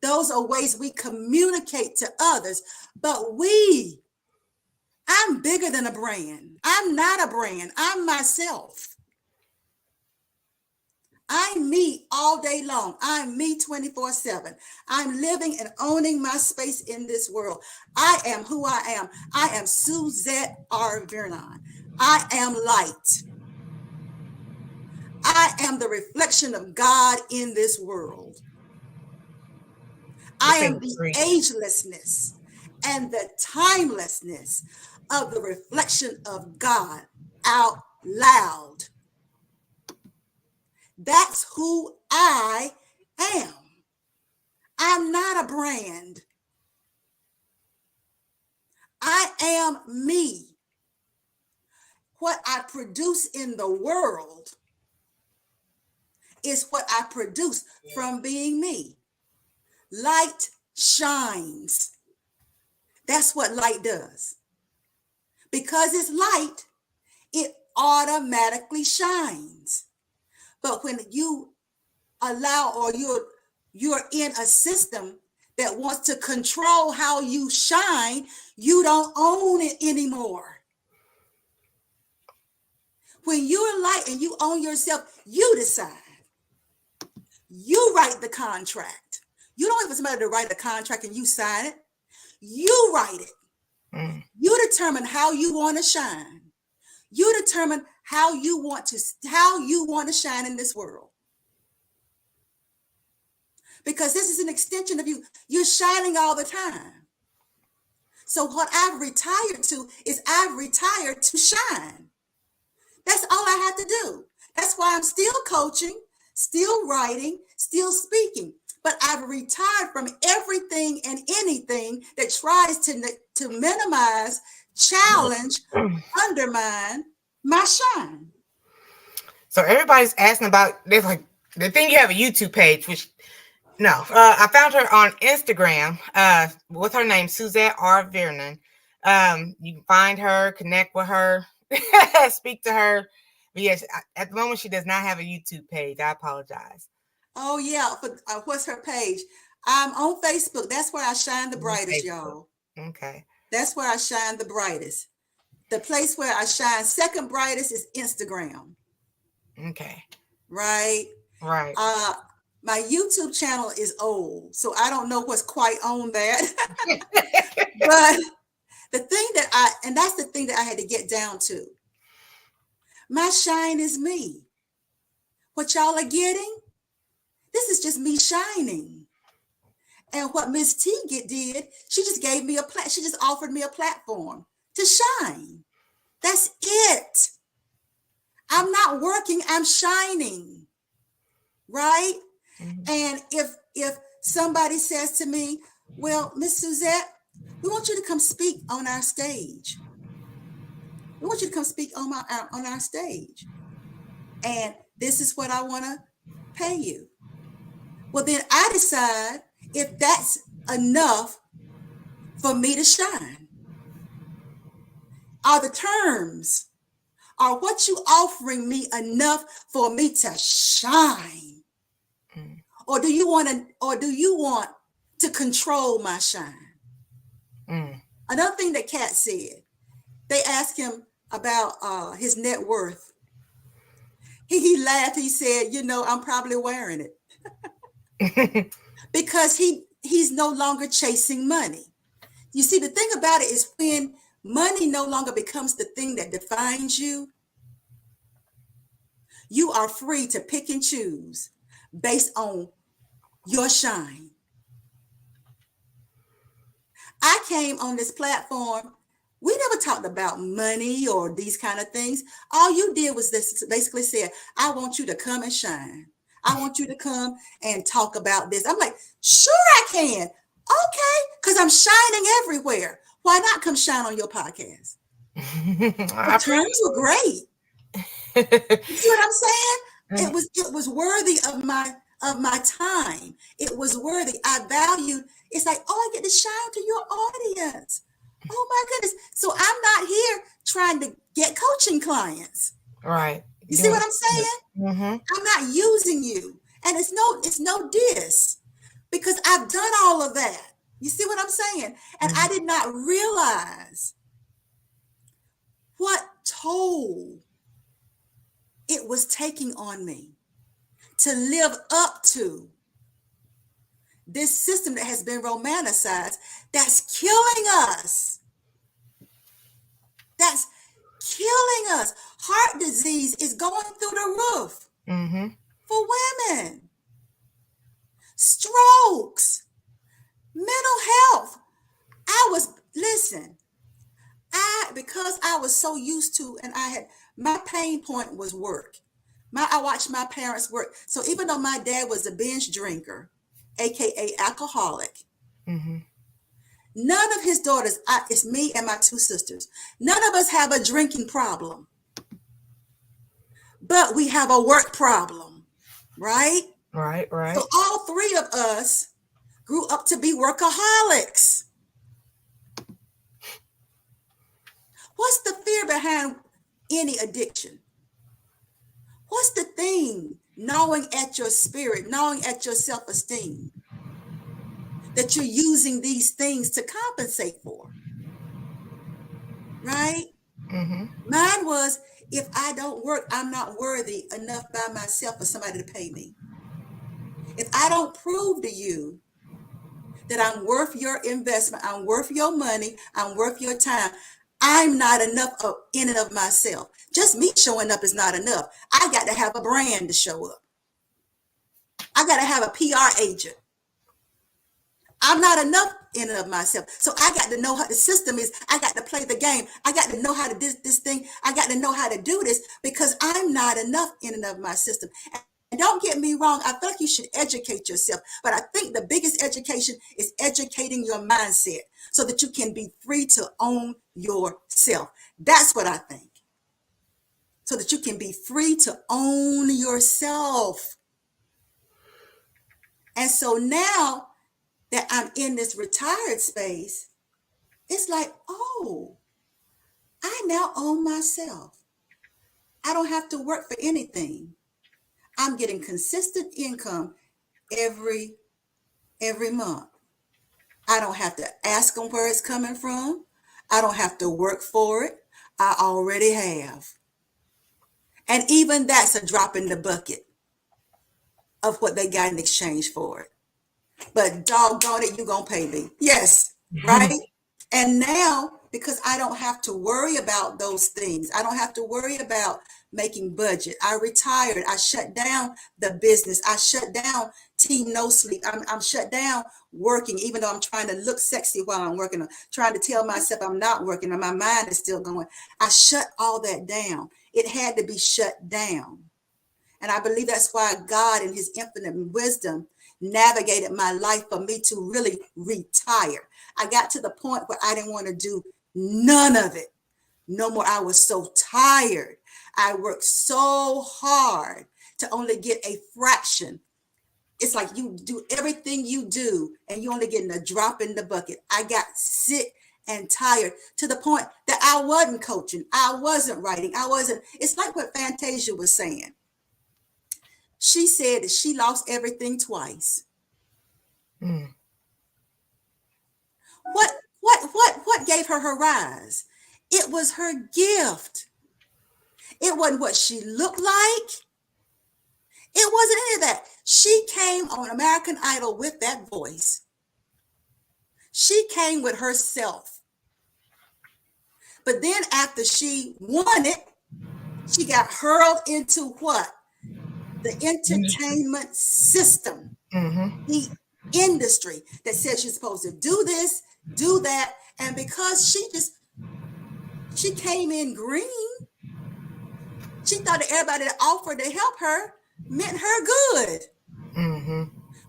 Those are ways we communicate to others. But I'm bigger than a brand. I'm not a brand. I'm myself. I'm me all day long. I'm me 24/7. I'm living and owning my space in this world. I am who I am. I am Suzette Vearnon. I am light. I am the reflection of God in this world. I am the agelessness and the timelessness of the reflection of God out loud. That's who I am. I'm not a brand. I am me. What I produce in the world is what I produce from being me. Light shines. That's what light does. Because it's light, it automatically shines. But when you allow, or you're in a system that wants to control how you shine, you don't own it anymore. When you're light and you own yourself, you decide. You write the contract. You don't wait for somebody to write a contract and you sign it. You write it. You determine how you want to shine. You determine how you want to shine in this world. Because this is an extension of you. You're shining all the time. So what I've retired to is I've retired to shine. That's all I have to do. That's why I'm still coaching, still writing, still speaking, but I've retired from everything and anything that tries to minimize, challenge, undermine my shine. So everybody's asking about this, like the thing you have a YouTube page, which no, I found her on Instagram with her name Suzette Vearnon. You can find her, connect with her, speak to her. But yes, at the moment she does not have a YouTube page. I apologize. Oh yeah, but what's her page? I'm on Facebook. That's where I shine the brightest, y'all. Okay. That's where I shine the brightest. The place where I shine second brightest is Instagram. Okay. Right. Right. My YouTube channel is old, so I don't know what's quite on that. But the thing that's the thing that I had to get down to. My shine is me. What y'all are getting? This is just me shining. And what Miss T did, she just gave me she just offered me a platform to shine. That's it. I'm not working, I'm shining. Right? Mm-hmm. And if somebody says to me, well, Miss Suzette, we want you to come speak on our stage. We want you to come speak on our stage. And this is what I want to pay you. Well, then I decide if that's enough for me to shine. Are the terms, are what you offering me enough for me to shine? Mm. Or do you want to control my shine? Mm. Another thing that Kat said, they asked him about his net worth. He laughed. He said, I'm probably wearing it. Because he's no longer chasing money. You see, the thing about it is when money no longer becomes the thing that defines you, you are free to pick and choose based on your shine. I came on this platform. We never talked about money or these kind of things. All you did was this, basically said, I want you to come and shine. I want you to come and talk about this. I'm like, sure I can. Okay, because I'm shining everywhere. Why not come shine on your podcast? The terms were great. You see what I'm saying? It was worthy of my time. It was worthy. I valued. It's like, oh, I get to shine to your audience. Oh my goodness. So I'm not here trying to get coaching clients. Right. You see what I'm saying? Mm-hmm. I'm not using you. And it's no diss, because I've done all of that. You see what I'm saying? And I did not realize what toll it was taking on me to live up to this system that has been romanticized, that's killing us. That's killing us. Heart disease is going through the roof for women. Strokes, mental health. Because I was so used to, and my pain point was work. I watched my parents work. So even though my dad was a binge drinker, AKA alcoholic, none of his daughters, it's me and my two sisters, none of us have a drinking problem. But we have a work problem, right? Right. So all three of us grew up to be workaholics. What's the fear behind any addiction? What's the thing gnawing at your spirit, gnawing at your self-esteem, that you're using these things to compensate for? Right? Mm-hmm. Mine was, if I don't work, I'm not worthy enough by myself for somebody to pay me. If I don't prove to you that I'm worth your investment, I'm worth your money, I'm worth your time, I'm not enough in and of myself. Just me showing up is not enough. I got to have a brand to show up. I got to have a PR agent. I'm not enough in and of myself. So I got to know how the system is. I got to play the game. I got to know how to do this thing. I got to know how to do this, because I'm not enough in and of my system. don't get me wrong, I feel like you should educate yourself. But I think the biggest education is educating your mindset so that you can be free to own yourself. That's what I think. So that you can be free to own yourself. And so now that I'm in this retired space, it's like, oh, I now own myself. I don't have to work for anything. I'm getting consistent income every month. I don't have to ask them where it's coming from. I don't have to work for it. I already have. And even that's a drop in the bucket of what they got in exchange for it. But doggone it, you're going to pay me. Yes, right? And now, because I don't have to worry about those things, I don't have to worry about making budget. I retired. I shut down the business. I shut down Team No Sleep. I'm shut down working, even though I'm trying to look sexy while I'm working. I'm trying to tell myself I'm not working and my mind is still going. I shut all that down. It had to be shut down. And I believe that's why God in his infinite wisdom navigated my life for me to really retire. I got to the point where I didn't want to do none of it no more. I was so tired. I worked so hard to only get a fraction. It's like you do everything you do and you only getting a drop in the bucket. I got sick and tired to the point that I wasn't coaching. I wasn't writing. It's like what Fantasia was saying. She said that she lost everything twice. What gave her rise? It was her gift. It wasn't what she looked like. It wasn't any of that. She came on American Idol with that voice. She came with herself. But then after she won it, she got hurled into what? The entertainment system. The industry that says you're supposed to do this, do that. And because she came in green, she thought that everybody that offered to help her meant her good.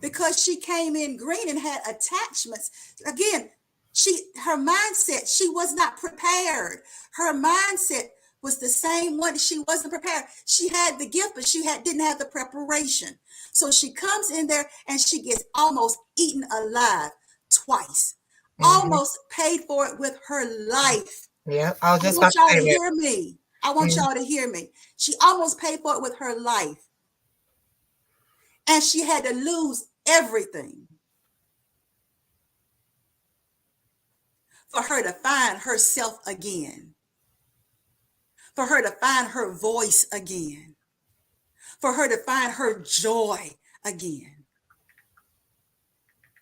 Because she came in green and had attachments. Again, her mindset, she was not prepared. Her mindset was the same one. She wasn't prepared. She had the gift, but she didn't have the preparation. So she comes in there and she gets almost eaten alive twice. Almost paid for it with her life. Yeah, I was just I want y'all to hear me. I want y'all to hear me. She almost paid for it with her life. And she had to lose everything for her to find herself again. For her to find her voice again. For her to find her joy again.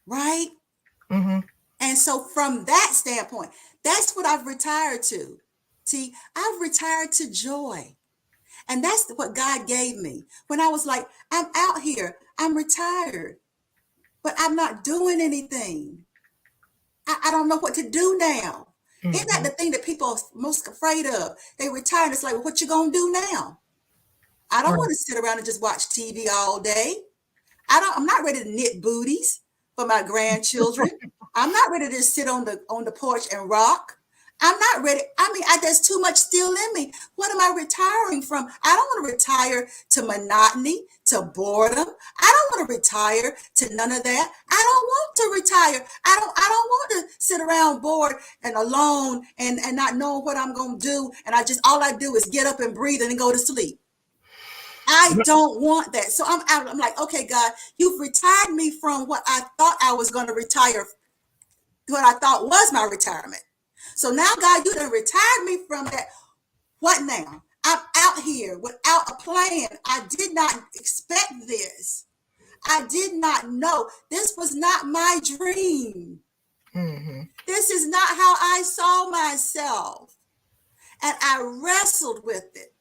Right? And so from that standpoint, that's what I've retired to. See, I've retired to joy. And that's what God gave me. When I was like, I'm out here, I'm retired, but I'm not doing anything. I don't know what to do now. Isn't that the thing that people are most afraid of? They retire and it's like, well, what you gonna do now? I don't want to sit around and just watch TV all day. I'm not ready to knit booties for my grandchildren. I'm not ready to just sit on the porch and rock. I'm not ready. There's too much still in me. What am I retiring from? I don't want to retire to monotony, to boredom. I don't want to retire to none of that. I don't want to retire. I don't want to sit around bored and alone and not knowing what I'm going to do. And all I do is get up and breathe and then go to sleep. I don't want that. So I'm out. I'm like, okay, God, you've retired me from what I thought I was going to retire, what I thought was my retirement. So now, God, you done retired me from that. What now? I'm out here without a plan. I did not expect this. I did not know. This was not my dream. This is not how I saw myself. And I wrestled with it.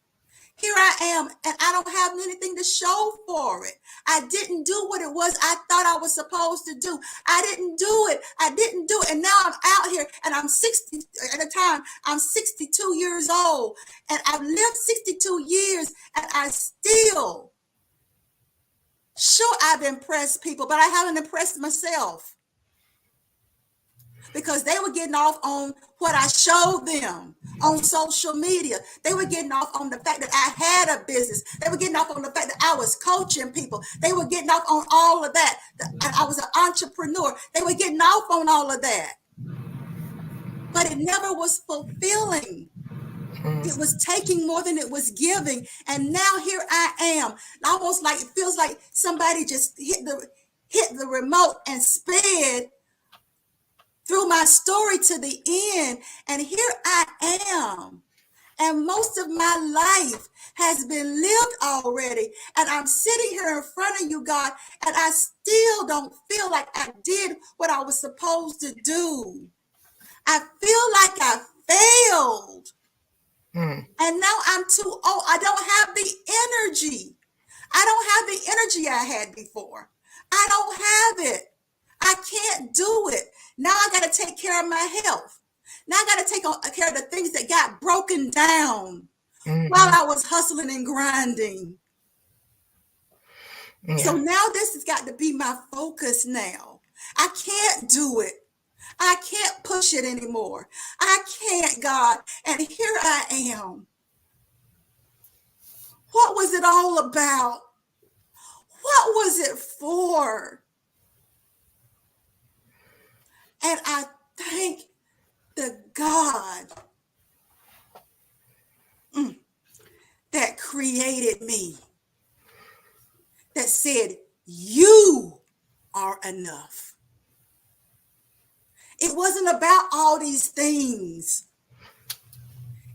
Here I am, and I don't have anything to show for it. I didn't do what it was I thought I was supposed to do. I didn't do it. And now I'm out here, and I'm 60. At the time, I'm 62 years old, and I've lived 62 years, and I still Sure, I've impressed people, but I haven't impressed myself, because they were getting off on what I showed them on social media. They were getting off on the fact that I had a business. They were getting off on the fact that I was coaching people. They were getting off on all of that. I was an entrepreneur. They were getting off on all of that. But it never was fulfilling. It was taking more than it was giving. And now here I am. Almost like it feels like somebody just hit the remote and sped through my story to the end. And here I am. And most of my life has been lived already. And I'm sitting here in front of you, God, and I still don't feel like I did what I was supposed to do. I feel like I failed. And now I'm too old. I don't have the energy. I don't have the energy I had before. I don't have it. I can't do it. Now I got to take care of my health. Now I got to take care of the things that got broken down while I was hustling and grinding. Yeah. So now this has got to be my focus now. I can't do it. I can't push it anymore. I can't, God. And here I am. What was it all about? What was it for? And I thank the God that created me, that said, you are enough. It wasn't about all these things.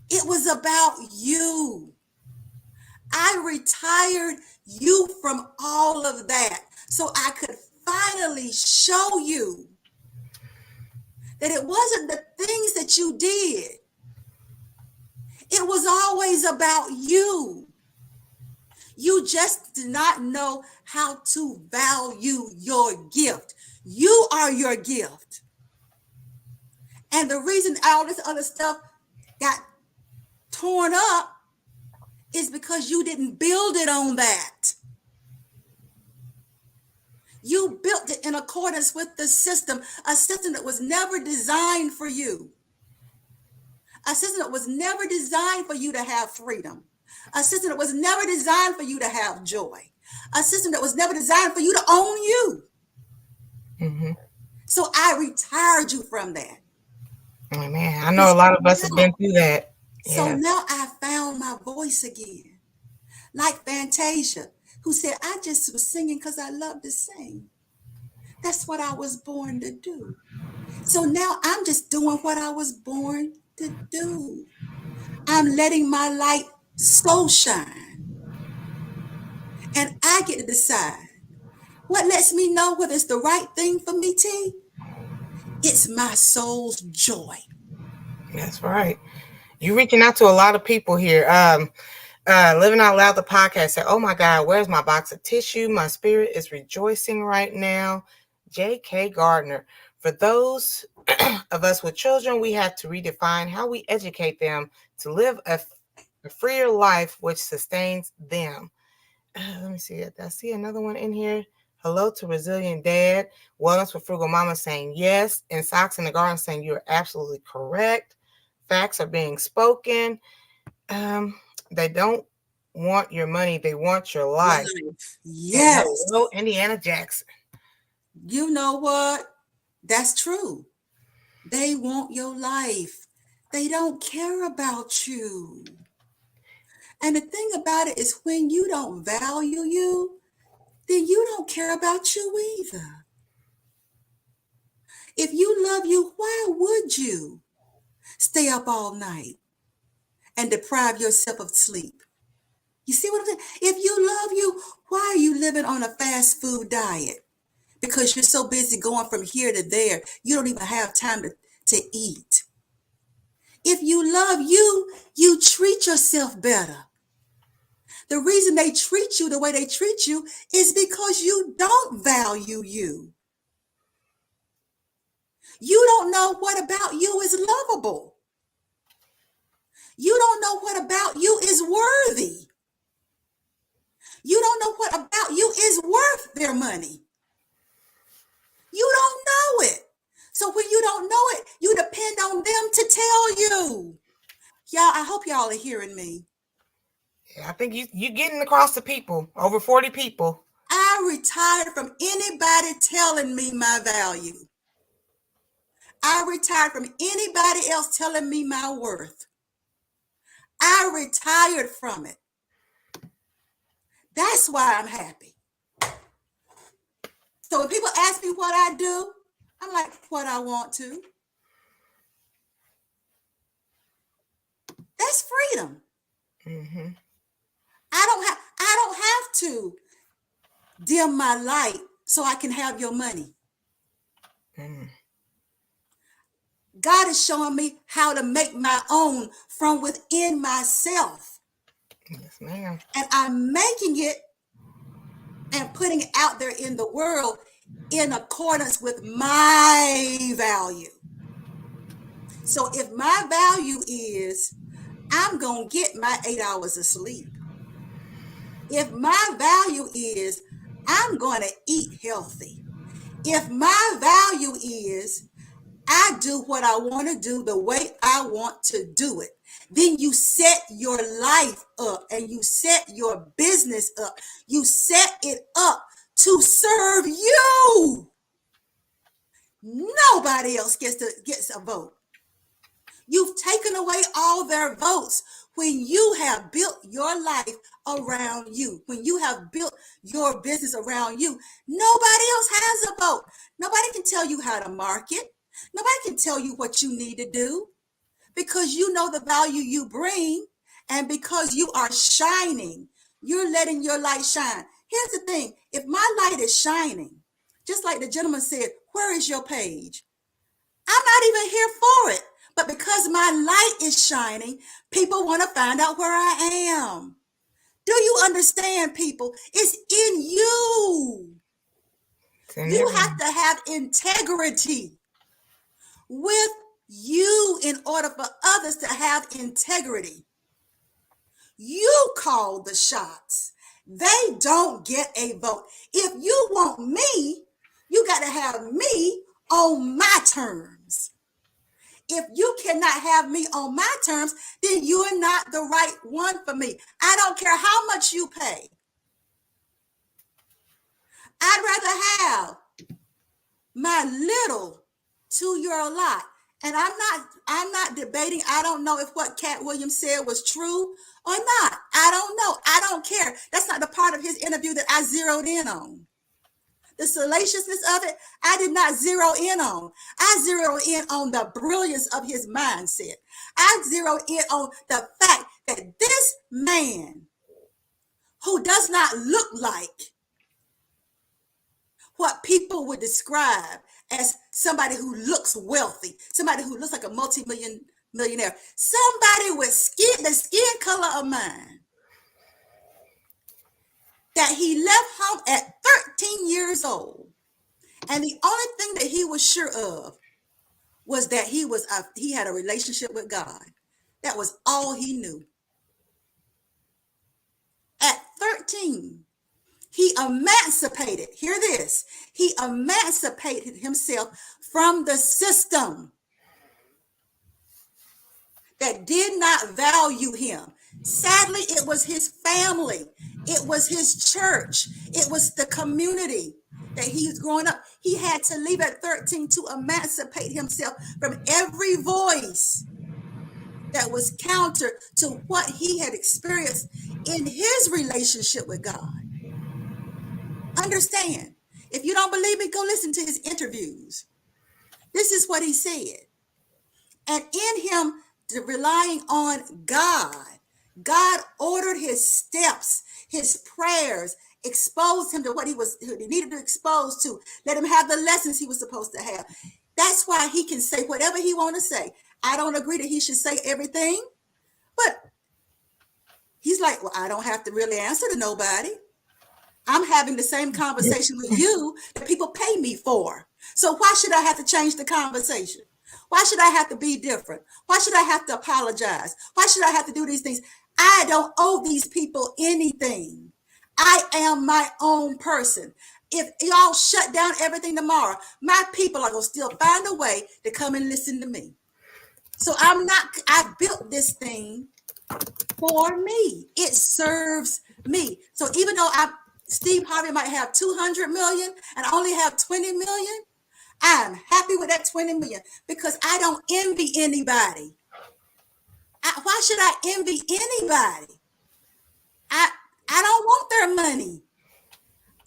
It was about you. I retired you from all of that so I could finally show you that it wasn't the things that you did. It was always about you. You just did not know how to value your gift. You are your gift. And the reason all this other stuff got torn up is because you didn't build it on that. You built it in accordance with the system, a system that was never designed for you. A system that was never designed for you to have freedom. A system that was never designed for you to have joy. A system that was never designed for you to own you. So I retired you from that. Amen. I know a lot of us have been through that. So now I found my voice again. Like Fantasia, who said, I just was singing because I love to sing. That's what I was born to do. So now I'm just doing what I was born to do. I'm letting my light so shine. And I get to decide what lets me know whether it's the right thing for me, T. It's my soul's joy. That's right. You're reaching out to a lot of people here. Living Out Loud, the podcast said, oh my God, where's my box of tissue? My spirit is rejoicing right now. J.K. Gardner. For those of us with children, we have to redefine how we educate them to live a freer life which sustains them. Let me see it. I see another one in here. Hello to Resilient Dad. Wellness with Frugal Mama saying yes. And Socks in the Garden saying you're absolutely correct. Facts are being spoken. They don't want your money. They want your life. Yes. Hello, Indiana Jackson. You know what? That's true. They want your life. They don't care about you. And the thing about it is when you don't value you, then you don't care about you either. If you love you, why would you stay up all night and deprive yourself of sleep? You see what I'm saying? If you love you, why are you living on a fast food diet? Because you're so busy going from here to there, you don't even have time to eat. If you love you, you treat yourself better. The reason they treat you the way they treat you is because you don't value you. You don't know what about you is lovable. You don't know what about you is worthy. You don't know what about you is worth money. You don't know it. So when you don't know it, you depend on them to tell you. Y'all, I hope y'all are hearing me. Yeah, I think you getting across the people, over 40 people. I retired from anybody telling me my value. I retired from anybody else telling me my worth. I retired from it. That's why I'm happy. So when people ask me what I do, I'm like, what I want to. That's freedom. Mm-hmm. I don't have to dim my light so I can have your money. Mm. God is showing me how to make my own from within myself. Yes, ma'am. And I'm making it and putting it out there in the world in accordance with my value. So if my value is I'm going to get my 8 hours of sleep. If my value is I'm going to eat healthy. If my value is I do what I want to do the way I want to do it, then you set your life up and you set your business up. You set it up to serve you. Nobody else gets a vote. You've taken away all their votes when you have built your life around you, when you have built your business around you. Nobody else has a vote. Nobody can tell you how to market. Nobody can tell you what you need to do because you know the value you bring and because you are shining. You're letting your light shine. Here's the thing. If my light is shining, just like the gentleman said, where is your page? I'm not even here for it. But because my light is shining, people want to find out where I am. Do you understand, people? It's in you. You have to have integrity with you in order for others to have integrity. You call the shots. They don't get a vote. If you want me, you got to have me on my terms. If you cannot have me on my terms, then you are not the right one for me. I don't care how much you pay. I'd rather have my little to your lot. And I'm not debating. I don't know if what Cat Williams said was true or not. I don't know. I don't care. That's not the part of his interview that I zeroed in on. The salaciousness of it, I did not zero in on. I zeroed in on the brilliance of his mindset. I zeroed in on the fact that this man who does not look like what people would describe as somebody who looks wealthy, somebody who looks like a multi-millionaire, somebody with the skin color of mine, that he left home at 13 years old. And the only thing that he was sure of was that he had a relationship with God. That was all he knew. At 13, he emancipated, hear this, he emancipated himself from the system that did not value him. Sadly, it was his family. It was his church. It was the community that he was growing up. He had to leave at 13 to emancipate himself from every voice that was counter to what he had experienced in his relationship with God. Understand, if you don't believe me, go listen to his interviews. This is what he said. And in him relying on God, God ordered his steps, his prayers, exposed him to what he needed to expose to, let him have the lessons he was supposed to have. That's why he can say whatever he want to say. I don't agree that he should say everything, but he's like, well, I don't have to really answer to nobody. I'm having the same conversation with you that people pay me for. So why should I have to change the conversation? Why should I have to be different? Why should I have to apologize? Why should I have to do these things? I don't owe these people anything. I am my own person. If y'all shut down everything tomorrow, my people are going to still find a way to come and listen to me. So I built this thing for me. It serves me. So even though Steve Harvey might have 200 million and I only have 20 million, I'm happy with that 20 million because I don't envy anybody. Why should I envy anybody? I don't want their money.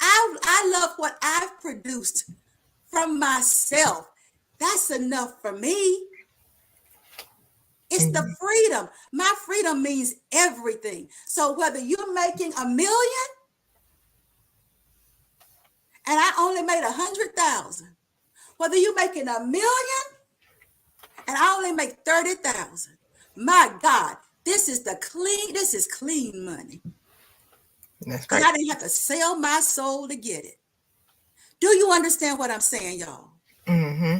I love what I've produced from myself. That's enough for me. It's the freedom. My freedom means everything. So whether you're making $1 million and I only made 100,000, whether you're making $1 million and I only make 30,000, my God, this is clean money. That's because right. I didn't have to sell my soul to get it. Do you understand what I'm saying, y'all? Mm-hmm.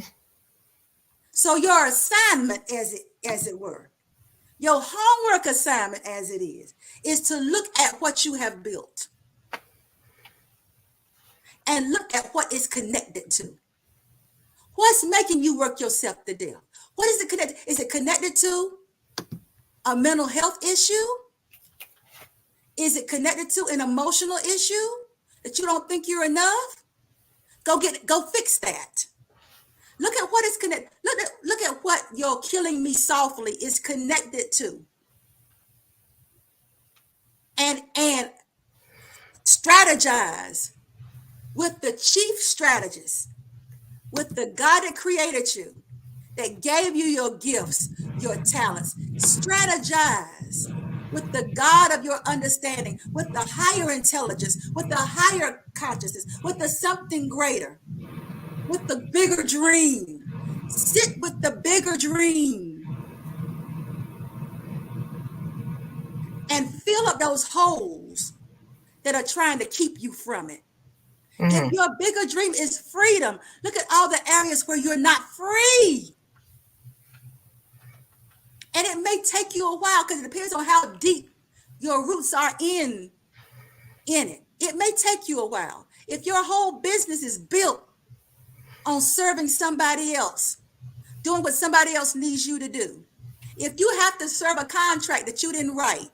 So your assignment, as it were, your homework assignment, as it is to look at what you have built and look at what it's connected to. What's making you work yourself to death? What is it connected? Is it connected to a mental health issue? Is it connected to an emotional issue that you don't think you're enough? Go fix that. Look at what it's connected. Look at what your killing me softly is connected to. And strategize with the chief strategist, with the God that created you, that gave you your gifts, your talents. Strategize with the God of your understanding, with the higher intelligence, with the higher consciousness, with the something greater, with the bigger dream. Sit with the bigger dream and fill up those holes that are trying to keep you from it. Mm-hmm. If your bigger dream is freedom, look at all the areas where you're not free. And it may take you a while because it depends on how deep your roots are in it. It may take you a while. If your whole business is built on serving somebody else, doing what somebody else needs you to do, if you have to serve a contract that you didn't write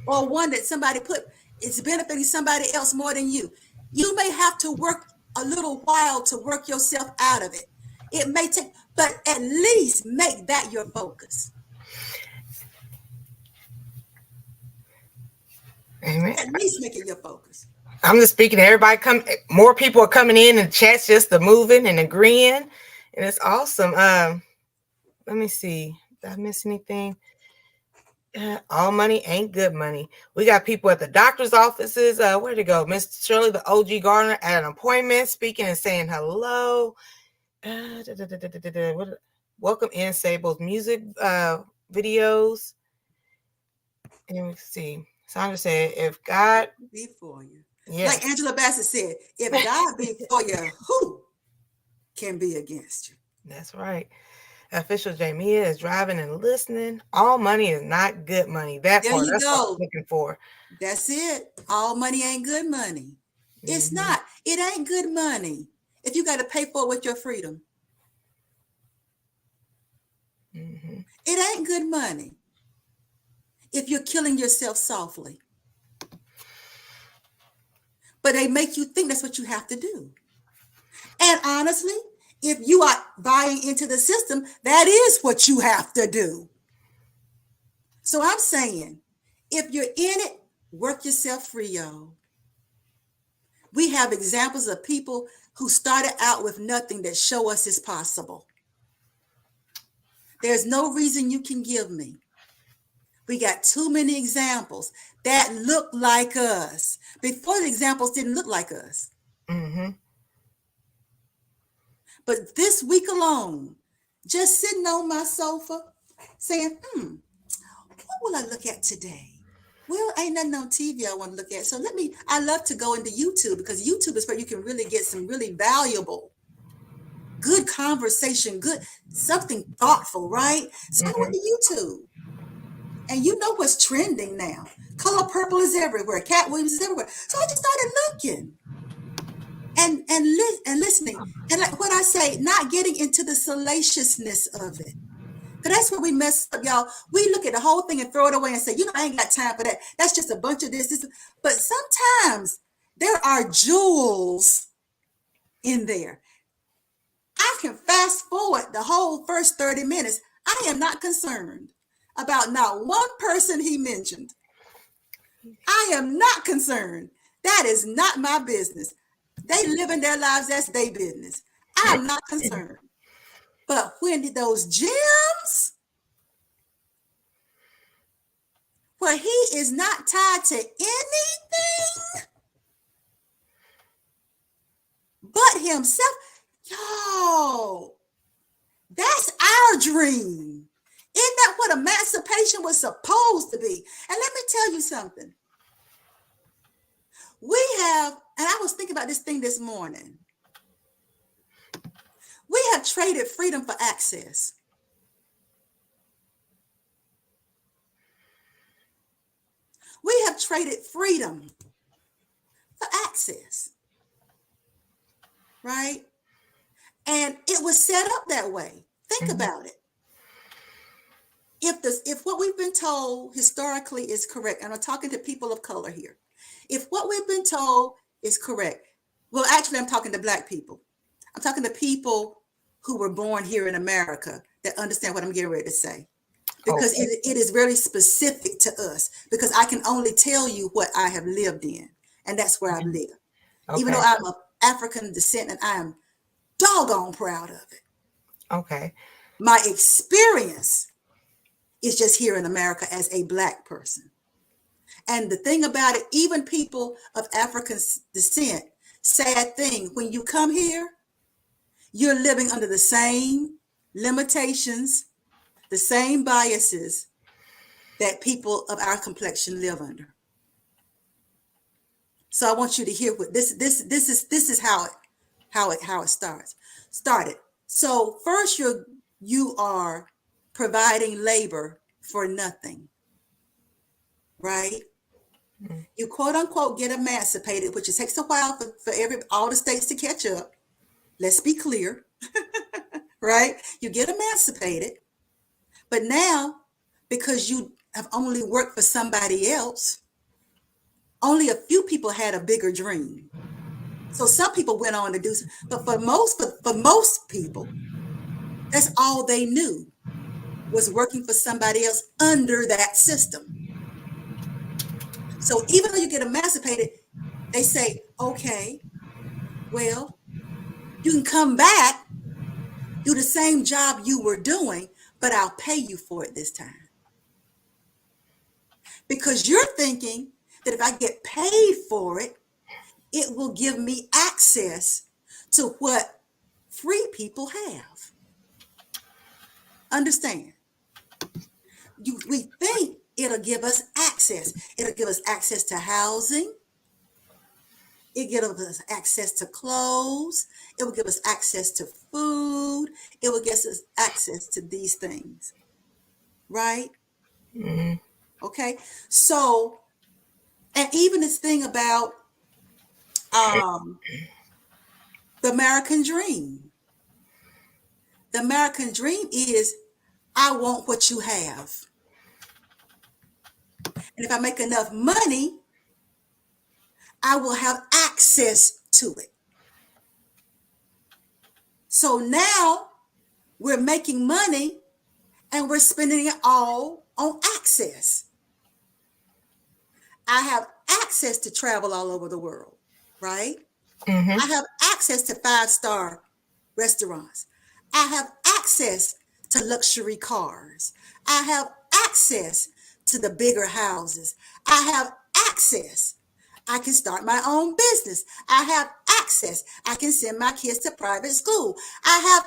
or one that somebody put, it's benefiting somebody else more than you, you may have to work a little while to work yourself out of it. It may take, but at least make that your focus. Amen. At least make it your focus. I'm just speaking to everybody. More people are coming in and chat's just moving and agreeing, and it's awesome. Let me see. Did I miss anything? All money ain't good money. We got people at the doctor's offices. Where'd it go? Miss Shirley, the OG Gardener, at an appointment, speaking and saying hello. Welcome in, Sable's music videos. And we see. Sandra said, if God be for you. Yes. Like Angela Bassett said, if God be for you, who can be against you? That's right. Official Jamia is driving and listening. All money is not good money. That there part, you that's go. what I'm looking for. That's it. All money ain't good money. It's not. It ain't good money if you got to pay for it with your freedom. It ain't good money if you're killing yourself softly. But they make you think that's what you have to do. And honestly, if you are buying into the system, that is what you have to do. So I'm saying, if you're in it, work yourself free, y'all. We have examples of people who started out with nothing that show us it's possible. There's no reason you can give me. We got too many examples that look like us. Before, the examples didn't look like us. Mm-hmm. But this week alone, just sitting on my sofa saying, what will I look at today? Well, ain't nothing on TV I want to look at. So I love to go into YouTube because YouTube is where you can really get some really valuable, good conversation, something thoughtful, right? So I went to YouTube And you know what's trending now. Color purple is everywhere. Cat Williams is everywhere. So I just started looking and listening. And like what I say, not getting into the salaciousness of it. Because that's where we mess up, y'all. We look at the whole thing and throw it away and say, I ain't got time for that. That's just a bunch of this. But sometimes there are jewels in there. I can fast forward the whole first 30 minutes. I am not concerned about not one person he mentioned. I am not concerned. That is not my business. They living their lives, that's their business. I'm not concerned. But when those gems, where he is not tied to anything but himself, y'all, that's our dream. Isn't that what emancipation was supposed to be? And let me tell you something. We have, and I was thinking about this thing this morning. We have traded freedom for access. We have traded freedom for access, right? And it was set up that way. Think about it. If what we've been told historically is correct, and I'm talking to people of color here, if what we've been told is correct, well, actually, I'm talking to Black people. I'm talking to people who were born here in America that understand what I'm getting ready to say. Because it is very specific to us, because I can only tell you what I have lived in, and that's where I've lived. Okay. Even though I'm of African descent, and I am doggone proud of it. Okay. My experience is just here in America as a Black person. And the thing about it, even people of African descent, sad thing, when you come here, you're living under the same limitations, the same biases that people of our complexion live under. So I want you to hear what this is how it started. So first you are providing labor for nothing, right? Mm-hmm. You quote unquote get emancipated, which it takes a while for all the states to catch up. Let's be clear, right? You get emancipated, but now because you have only worked for somebody else, only a few people had a bigger dream. So some people went on to do, but for most people, that's all they knew was working for somebody else under that system. So even though you get emancipated, they say, okay, well, you can come back, do the same job you were doing, but I'll pay you for it this time. Because you're thinking that if I get paid for it, it will give me access to what free people have. Understand? We think it'll give us access. It'll give us access to housing. It gives us access to clothes. It will give us access to food. It will give us access to these things. Right? Mm-hmm. Okay. So, and even this thing about the American dream. The American dream is, I want what you have. And if I make enough money, I will have access to it. So now we're making money and we're spending it all on access. I have access to travel all over the world, right? Mm-hmm. I have access to 5-star restaurants. I have access to luxury cars. I have access to the bigger houses. I have access. I can start my own business. I have access. I can send my kids to private school. I have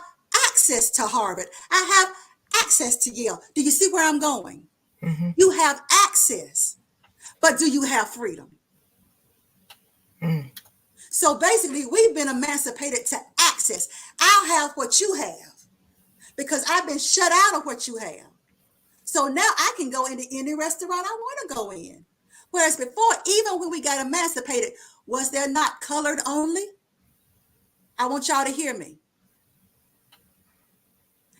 access to Harvard. I have access to Yale. Do you see where I'm going? Mm-hmm. You have access, but do you have freedom? Mm. So basically, we've been emancipated to access. I'll have what you have because I've been shut out of what you have. So now I can go into any restaurant I want to go in. Whereas before, even when we got emancipated, was there not colored only? I want y'all to hear me.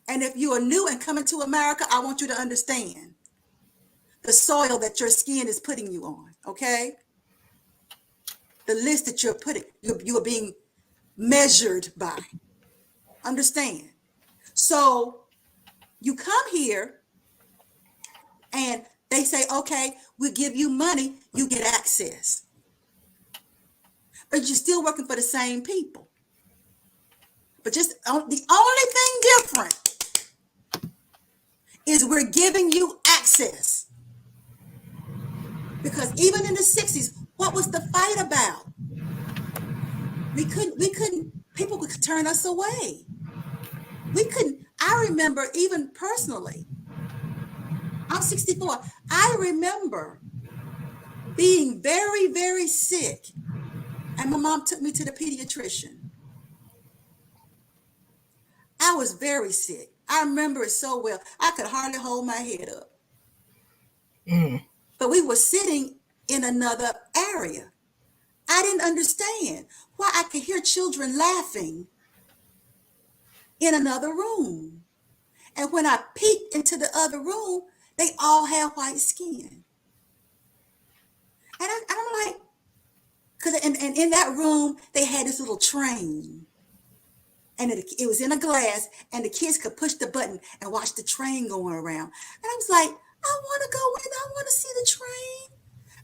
And if you are new and coming to America, I want you to understand the soil that your skin is putting you on, okay? The list that you're being measured by. Understand? So you come here and they say, okay, we'll give you money, you get access. But you're still working for the same people. But just the only thing different is we're giving you access. Because even in the 60s, what was the fight about? We couldn't, people could turn us away. We couldn't, I remember even personally, I'm 64. I remember being very, very sick. And my mom took me to the pediatrician. I was very sick. I remember it so well. I could hardly hold my head up. But we were sitting in another area. I didn't understand why I could hear children laughing in another room. And when I peeked into the other room, they all had white skin. And I'm like, because and in that room, they had this little train. And it was in a glass, and the kids could push the button and watch the train going around. And I was like, I want to go in. I want to see the train.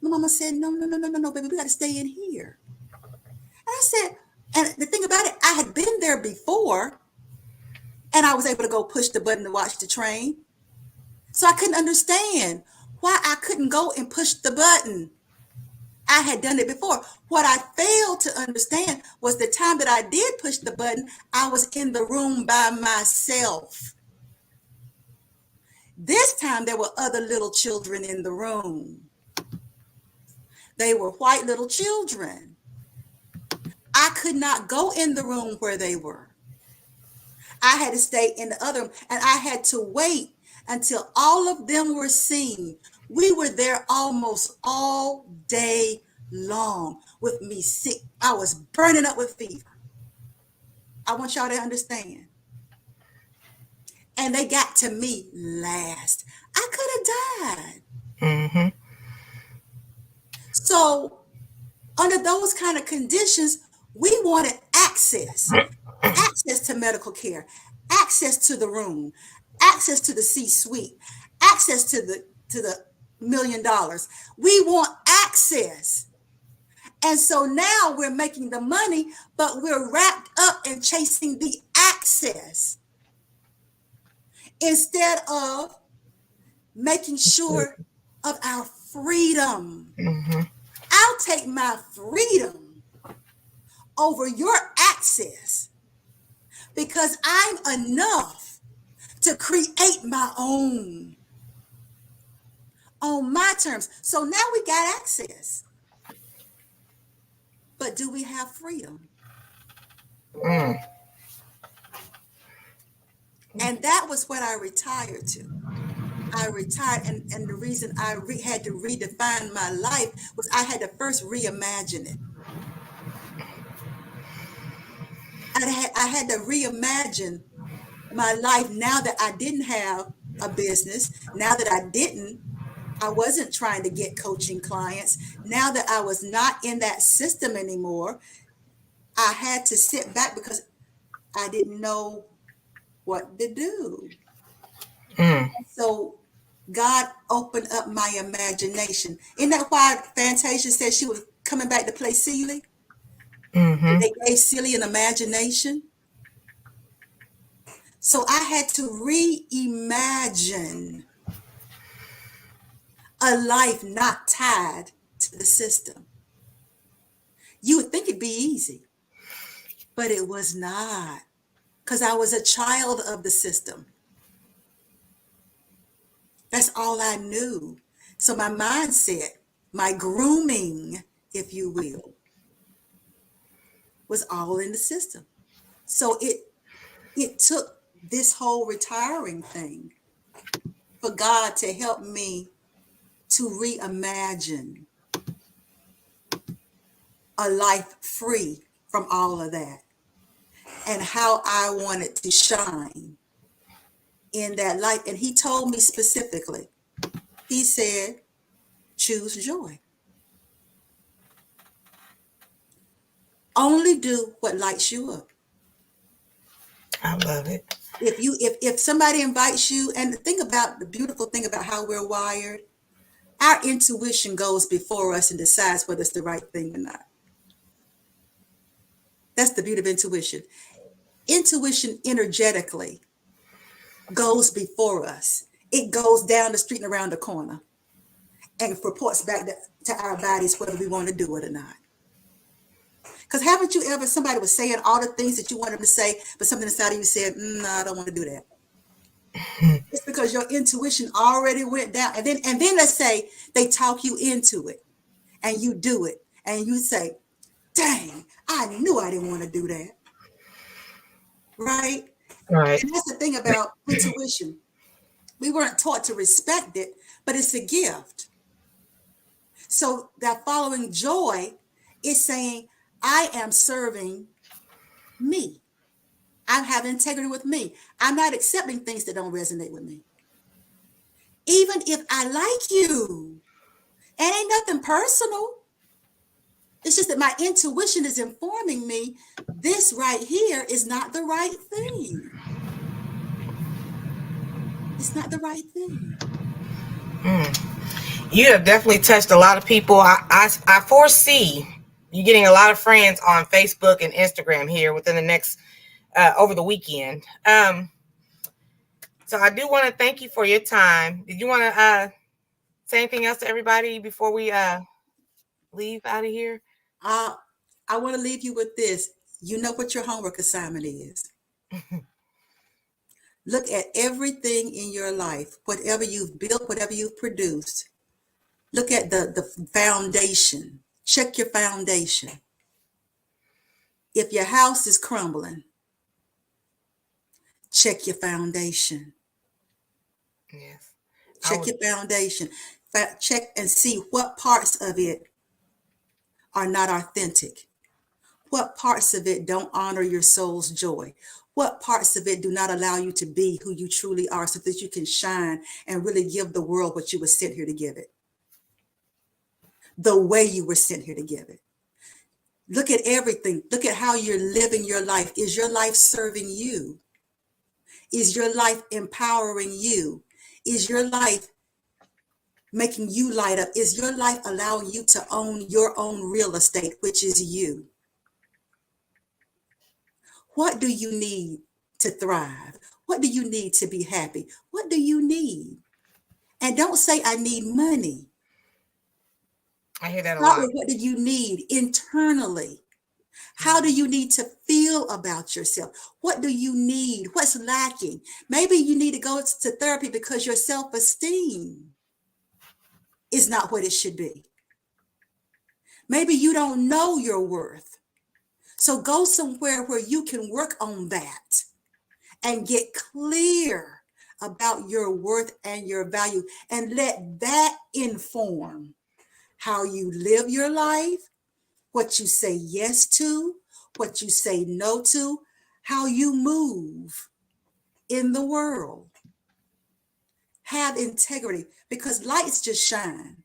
My mama said, no, baby, we got to stay in here. And I said, and the thing about it, I had been there before, and I was able to go push the button to watch the train. So I couldn't understand why I couldn't go and push the button. I had done it before. What I failed to understand was the time that I did push the button, I was in the room by myself. This time there were other little children in the room. They were white little children. I could not go in the room where they were. I had to stay in the other room, and I had to wait until all of them were seen. We were there almost all day long with me sick. I was burning up with fever. I want y'all to understand. And they got to me last. I could have died. Mm-hmm. So under those kind of conditions, we wanted access to medical care, access to the room, access to the C-suite, access to the $1 million. We want access. And so now we're making the money, but we're wrapped up in chasing the access instead of making sure of our freedom. Mm-hmm. I'll take my freedom over your access because I'm enough to create my own on my terms. So now we got access. But do we have freedom? And that was what I retired to. I retired, and the reason I had to redefine my life was I had to first reimagine it. I had to reimagine my life now that I didn't have a business, now that I wasn't trying to get coaching clients, now that I was not in that system anymore. I had to sit back because I didn't know what to do. So God opened up my imagination. Isn't that why Fantasia said she was coming back to play Celie? Mm-hmm. They gave Celie an imagination. So I had to reimagine a life not tied to the system. You would think it'd be easy, but it was not, because I was a child of the system. That's all I knew. So my mindset, my grooming, if you will, was all in the system. So it took this whole retiring thing for God to help me to reimagine a life free from all of that, and how I wanted to shine in that light. And he told me specifically, he said, choose joy. Only do what lights you up. I love it. If somebody invites you, and the beautiful thing about how we're wired, our intuition goes before us and decides whether it's the right thing or not. That's the beauty of intuition. Intuition energetically goes before us. It goes down the street and around the corner and reports back to our bodies whether we want to do it or not. Because haven't you ever, somebody was saying all the things that you wanted them to say, but something inside of you said, no, I don't want to do that. It's because your intuition already went down. And then let's say they talk you into it and you do it. And you say, dang, I knew I didn't want to do that. Right? Right. And that's the thing about intuition. We weren't taught to respect it, but it's a gift. So that following joy is saying, I am serving me. I have integrity with me. I'm not accepting things that don't resonate with me. Even if I like you, it ain't nothing personal. It's just that my intuition is informing me this right here is not the right thing. It's not the right thing. You have definitely touched a lot of people. I foresee you getting a lot of friends on Facebook and Instagram here within the next over the weekend. So I do want to thank you for your time. Did you want to say anything else to everybody before we leave out of here? I want to leave you with this. You know what your homework assignment is. Look at everything in your life, whatever you've built, whatever you've produced. Look at the foundation. Check your foundation. If your house is crumbling, check your foundation. Yes. Check your foundation. Check and see what parts of it are not authentic. What parts of it don't honor your soul's joy? What parts of it do not allow you to be who you truly are so that you can shine and really give the world what you were sent here to give it? The way you were sent here to give it. Look at everything. Look at how you're living your life. Is your life serving you? Is your life empowering you? Is your life making you light up? Is your life allowing you to own your own real estate, which is you? What do you need to thrive? What do you need to be happy? What do you need? And don't say, I need money. I hear that a Start lot. with what do you need internally? How do you need to feel about yourself? What do you need? What's lacking? Maybe you need to go to therapy because your self-esteem is not what it should be. Maybe you don't know your worth. So go somewhere where you can work on that and get clear about your worth and your value, and let that inform how you live your life, what you say yes to, what you say no to, how you move in the world. Have integrity, because lights just shine.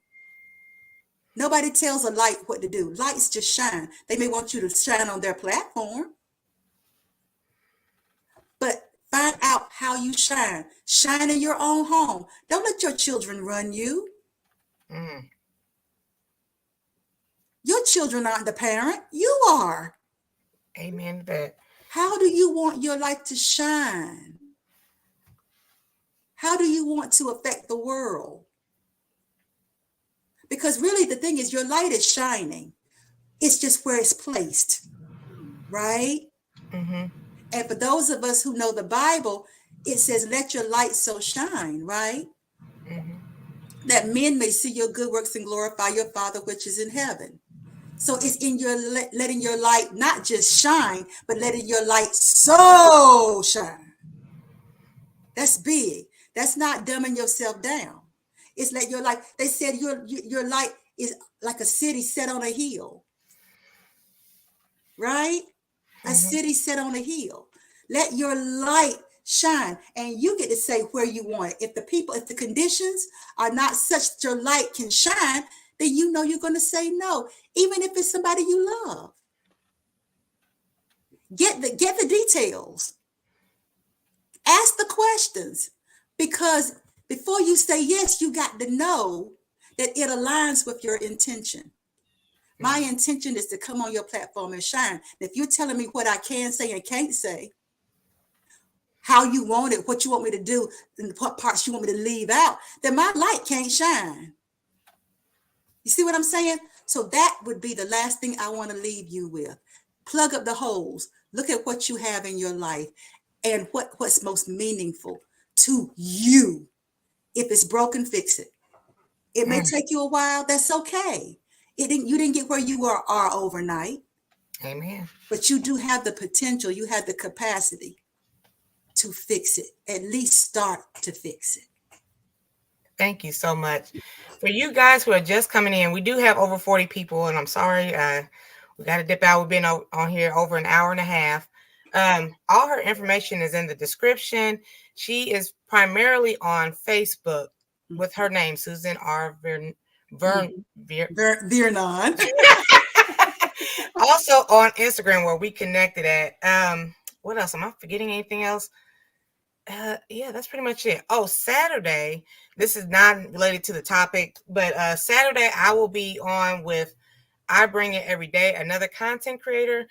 Nobody tells a light what to do. Lights just shine. They may want you to shine on their platform, but find out how you shine. Shine in your own home. Don't let your children run you. Your children aren't the parent. You are. Amen to that. How do you want your light to shine? How do you want to affect the world? Because really the thing is, your light is shining. It's just where it's placed, right? Mm-hmm. And for those of us who know the Bible, it says, let your light so shine, right? Mm-hmm. That men may see your good works and glorify your Father which is in heaven. So it's in your letting your light not just shine, but letting your light so shine. That's big. That's not dumbing yourself down. It's like your light. They said your light is like a city set on a hill, right? A city set on a hill. Let your light shine, and you get to say where you want it. If the conditions are not such that your light can shine, then you know you're going to say no, even if it's somebody you love. Get the details. Ask the questions, because before you say yes, you got to know that it aligns with your intention. My intention is to come on your platform and shine. If you're telling me what I can say and can't say, how you want it, what you want me to do, and what parts you want me to leave out, then my light can't shine. You see what I'm saying? So that would be the last thing I want to leave you with. Plug up the holes. Look at what you have in your life and what's most meaningful to you. If it's broken, fix it. It may take you a while. That's okay. You didn't get where you are overnight. Amen. But you do have the potential. You have the capacity to fix it. At least start to fix it. Thank you so much. For you guys who are just coming in, we do have over 40 people, and I'm sorry, we got to dip out. We've been on here over an hour and a half. All her information is in the description. She is primarily on Facebook with her name, Susan R. Vearnon. Also on Instagram, where we connected at. What else? Am I forgetting anything else? Yeah, that's pretty much it. Oh, Saturday, this is not related to the topic, but Saturday I will be on with I Bring It Every Day, another content creator.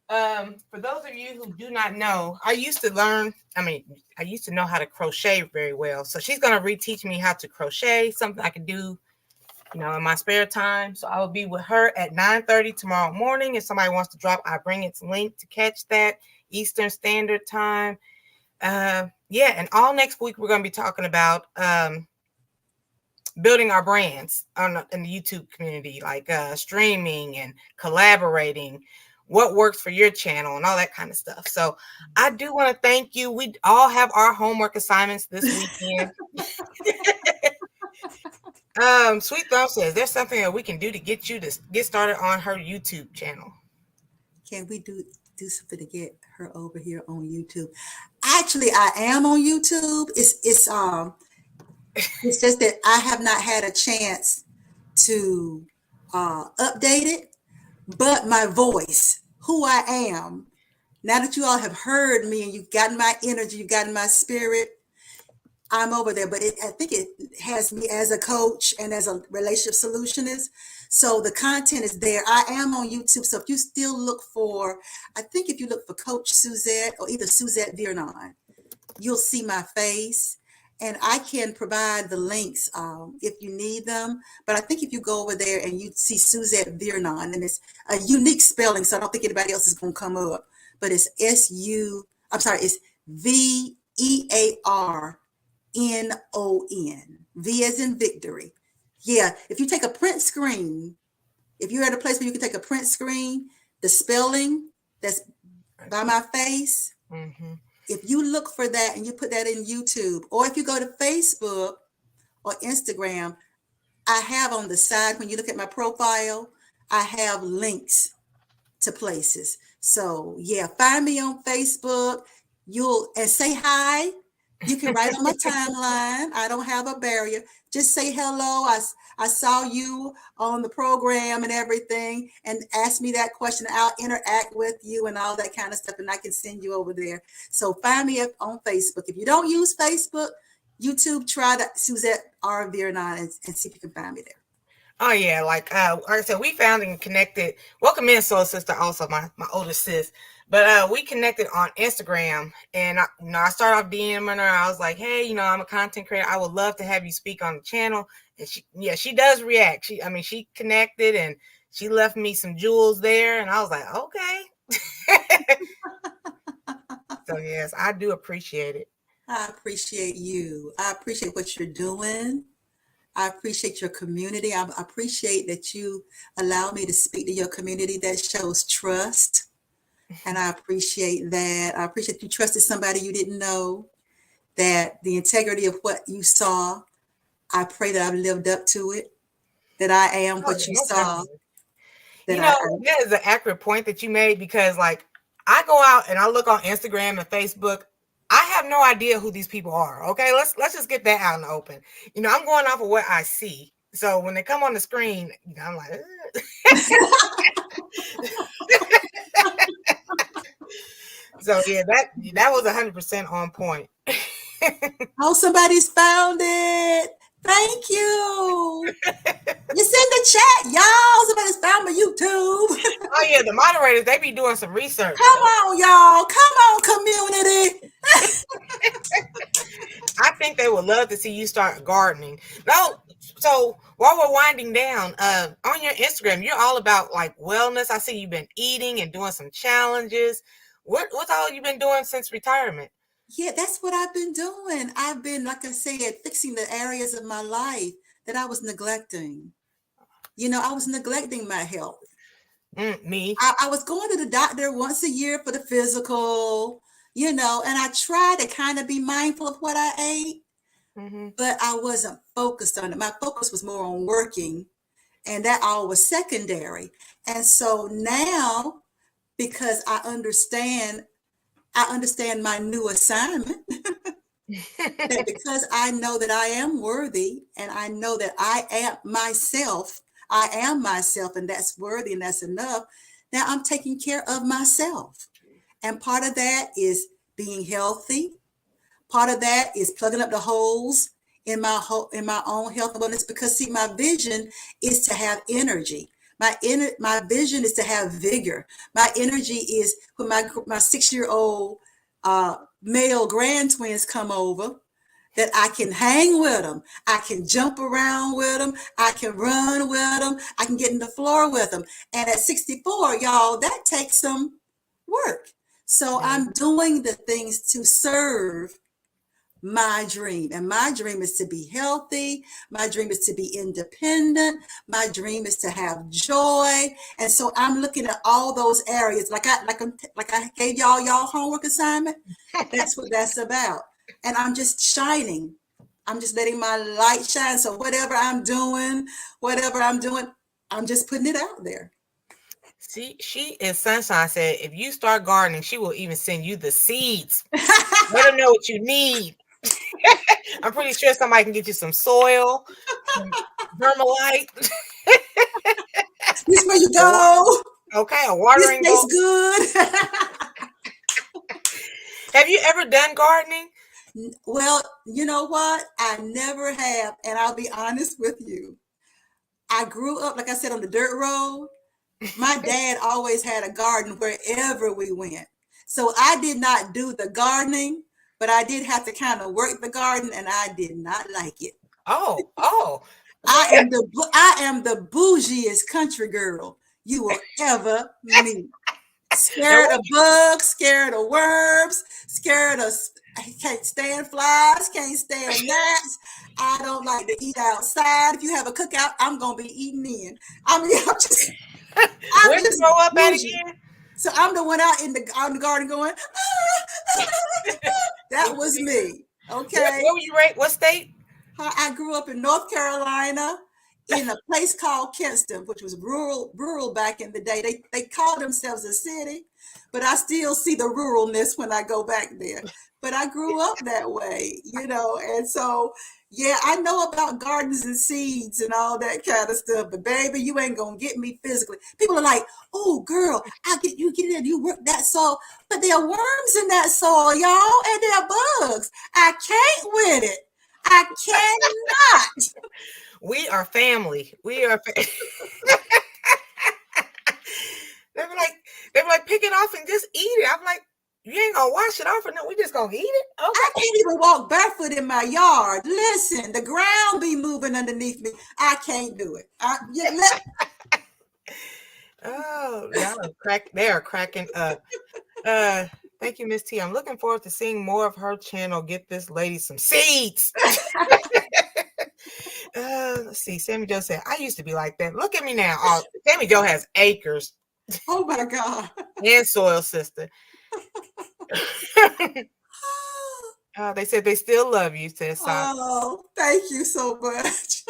For those of you who do not know, I used to know how to crochet very well. So she's going to reteach me how to crochet, something I can do, in my spare time. So I will be with her at 9:30 tomorrow morning. If somebody wants to drop I Bring It's link to catch that Eastern Standard Time. And all next week we're going to be talking about building our brands in the YouTube community, like streaming and collaborating, what works for your channel and all that kind of stuff. So I do want to thank you. We all have our homework assignments this weekend. Sweet Thumb says there's something that we can do to get you to get started on her YouTube channel. Can we do something to get her over here on YouTube? Actually, I am on YouTube. It's just that I have not had a chance to update it. But my voice, who I am, now that you all have heard me and you've gotten my energy, you've gotten my spirit, I'm over there. But I think it has me as a coach and as a relationship solutionist. So the content is there. I am on YouTube. So if you still look for, I think if you look for Coach Suzette or either Suzette Vearnon, you'll see my face. And I can provide the links if you need them. But I think if you go over there and you see Suzette Vearnon, and it's a unique spelling, so I don't think anybody else is going to come up. But it's it's Vearnon. V as in victory. Yeah, if you take a print screen, if you're at a place where you can take a print screen, the spelling that's by my face, if you look for that and you put that in YouTube, or if you go to Facebook or Instagram, I have on the side, when you look at my profile, I have links to places. So yeah, find me on Facebook. And say hi. You can write on my timeline. I don't have a barrier. Just say hello. I saw you on the program and everything, and ask me that question. I'll interact with you and all that kind of stuff, and I can send you over there. So find me on Facebook. If you don't use Facebook, YouTube, try to Suzette R. Vearnon and see if you can find me there. Oh yeah, like I said, we found and connected. Welcome in, soul sister. Also, my older sis. But we connected on Instagram, and I started off DMing her. I was like, hey, I'm a content creator. I would love to have you speak on the channel. And she does react. She connected and she left me some jewels there, and I was like, okay. So yes, I do appreciate it. I appreciate you. I appreciate what you're doing. I appreciate your community. I appreciate that you allow me to speak to your community. That shows trust. And I appreciate that. I appreciate you trusted somebody you didn't know. that the integrity of what you saw, I pray that I've lived up to it, that I am Oh, what yeah, you most saw, definitely. that That is an accurate point that you made, because like I go out and I look on Instagram and Facebook. I have no idea who these people are. Okay, let's just get that out in the open. I'm going off of what I see. So when they come on the screen, I'm like, so yeah, that was 100% on point. Oh, somebody's found it. Thank you. It's in the chat, y'all. Somebody's found my YouTube. Oh yeah, the moderators, they be doing some research. Come on, y'all. Come on, community. I think they would love to see you start gardening. No, so while we're winding down, on your Instagram, you're all about like wellness. I see you've been eating and doing some challenges. What's all you've been doing since retirement? Yeah, that's what I've been doing. I've been, like I said, fixing the areas of my life that I was neglecting. I was neglecting my health. Me. I was going to the doctor once a year for the physical, and I try to kind of be mindful of what I ate, but I wasn't focused on it. My focus was more on working, and that all was secondary. And so now, because I understand my new assignment, that because I know that I am worthy, and I know that I am myself, and that's worthy and that's enough. Now I'm taking care of myself. And part of that is being healthy. Part of that is plugging up the holes in my own health and wellness, because see, my vision is to have energy. My vision is to have vigor. My energy is when my 6-year-old male grand twins come over, that I can hang with them. I can jump around with them. I can run with them. I can get in the floor with them. And at 64, y'all, that takes some work. So I'm doing the things to serve my dream. And my dream is to be healthy. My dream is to be independent. My dream is to have joy. And so I'm looking at all those areas. Like I gave y'all homework assignment. That's what that's about. And I'm just shining. I'm just letting my light shine. So whatever I'm doing, I'm just putting it out there. See, she is Sunshine said, if you start gardening, she will even send you the seeds. Let her know what you need. I'm pretty sure somebody can get you some soil, some vermilite. This where you go. Okay, a watering this tastes good. Have you ever done gardening? Well, you know what? I never have. And I'll be honest with you. I grew up, like I said, on the dirt road. My dad always had a garden wherever we went. So I did not do the gardening, but I did have to kind of work the garden, and I did not like it. Oh. I am the bougiest country girl you will ever meet. Scared of bugs, scared of worms, I can't stand flies, can't stand gnats. I don't like to eat outside. If you have a cookout, I'm gonna be eating in. I'm just where'd you grow up at again? So I'm the one out in the garden going, that was me. Okay. Where were you raised? What state? I grew up in North Carolina in a place called Kinston, which was rural back in the day. They called themselves a city, but I still see the ruralness when I go back there. But I grew up that way, and so, yeah, I know about gardens and seeds and all that kind of stuff, but baby, you ain't gonna get me physically. People are like, oh girl, get in and you work that soil, but there are worms in that soil, y'all, and there are bugs. I can't with it. I cannot. We are family. We are. They were like, pick it off and just eat it. I'm like, you ain't gonna wash it off or no, we just gonna eat it? Okay. I can't even walk barefoot in my yard. Listen, the ground be moving underneath me. I can't do it. Oh, they are cracking up. Thank you, Miss T. I'm looking forward to seeing more of her channel. Get this lady some seeds. Let's see. Sammy Joe said, I used to be like that. Look at me now. Oh, Sammy Joe has acres. Oh my God. And soil sister. They said they still love you, says Sasha. Oh, thank you so much.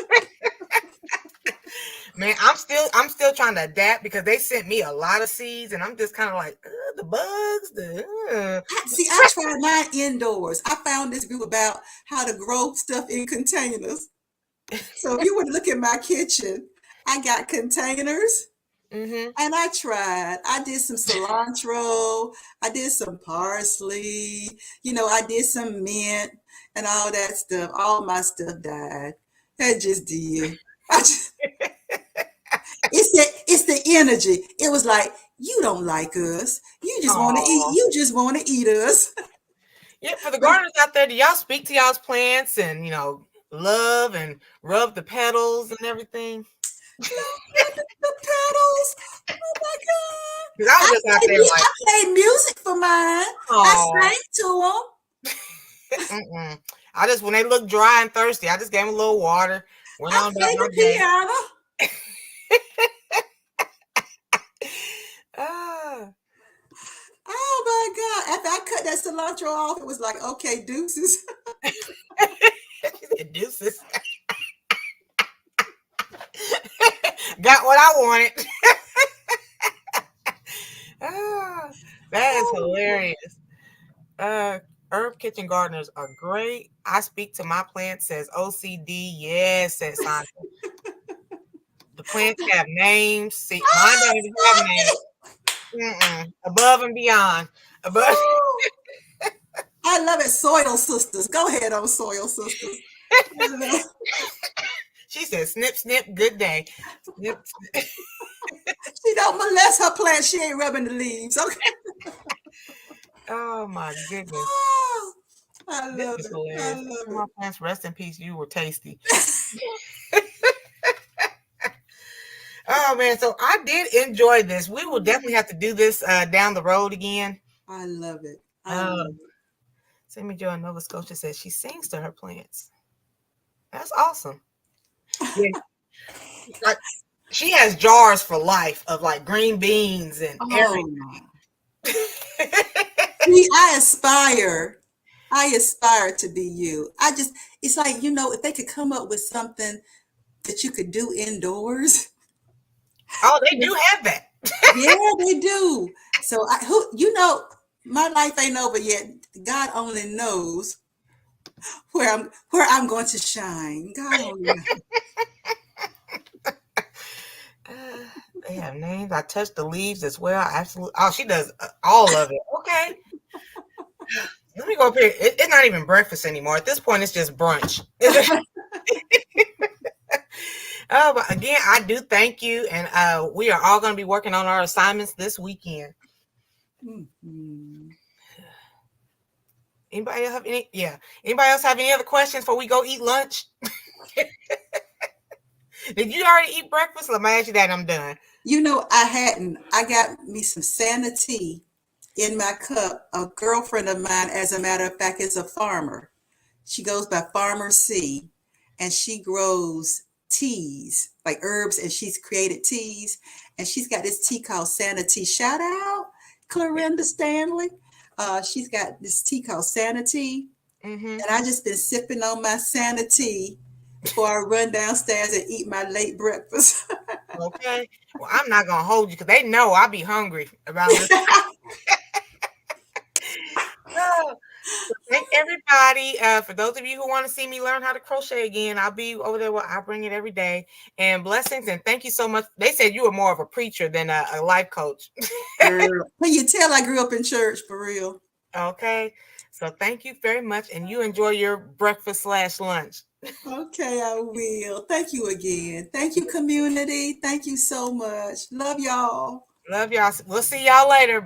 Man, I'm still trying to adapt because they sent me a lot of seeds, and I'm just kind of like the bugs. See, I tried mine indoors. I found this group about how to grow stuff in containers. So if you were to look at my kitchen, I got containers. Mm-hmm. And I tried. I did some cilantro. I did some parsley. I did some mint and all that stuff. All my stuff died. That just did. It's the energy. It was like, you don't like us. You just want to eat. You just want to eat us. Yeah, for the gardeners out there, do y'all speak to y'all's plants and love and rub the petals and everything? The petals. Oh my God. Because I was just out there like, I played music for mine. I sang to them. I just, when they look dry and thirsty, I just gave them a little water. Went on about my day. Oh my God. After I cut that cilantro off, it was like, okay, deuces. Deuces. Got what I wanted. That is hilarious. Herb kitchen gardeners are great. I speak to my plants, says OCD. Yes, says Sandra. The plants have names. See, mine don't even have names. Above and beyond. Above. I love it. Soil sisters. Go ahead on Soil sisters. She said, snip, snip, good day. Snip, snip. She don't molest her plant. She ain't rubbing the leaves. Okay. Oh my goodness. Oh, I love it. Hilarious. My plants, rest in peace. You were tasty. Oh man, so I did enjoy this. We will definitely have to do this down the road again. I love it. Sammy Jo in Nova Scotia says she sings to her plants. That's awesome. Yeah. Like, she has jars for life of like green beans and everything. See, I aspire to be you. It's like, if they could come up with something that you could do indoors. Oh, they do have that. Yeah, they do. So my life ain't over yet. God only knows where I'm going to shine. God only knows. They have names. I touch the leaves as well. Absolutely. Oh, she does all of it. Okay. Let me go up here. It's not even breakfast anymore. At this point, it's just brunch. But again, I do thank you, and we are all going to be working on our assignments this weekend. Mm-hmm. Anybody have any? Yeah. Anybody else have any other questions before we go eat lunch? Did you already eat breakfast? Let me ask you that. I'm done. I hadn't. I got me some Santa-tea in my cup. A girlfriend of mine, as a matter of fact, is a farmer. She goes by Farmer C, and she grows teas, like herbs, and she's created teas. And she's got this tea called Santa-tea. Shout out, Clarinda Stanley. She's got this tea called Santa-tea. Mm-hmm. And I just been sipping on my Santa-tea before I run downstairs and eat my late breakfast. Okay. Well, I'm not going to hold you because they know I'll be hungry around this time. So thank everybody. For those of you who want to see me learn how to crochet again, I'll be over there. I'll bring it every day. And blessings. And thank you so much. They said you were more of a preacher than a life coach. Can you tell I grew up in church for real? Okay. So thank you very much. And you enjoy your breakfast/lunch. Okay, I will. Thank you again. Thank you, community. Thank you so much. Love y'all. Love y'all. We'll see y'all later. Bye.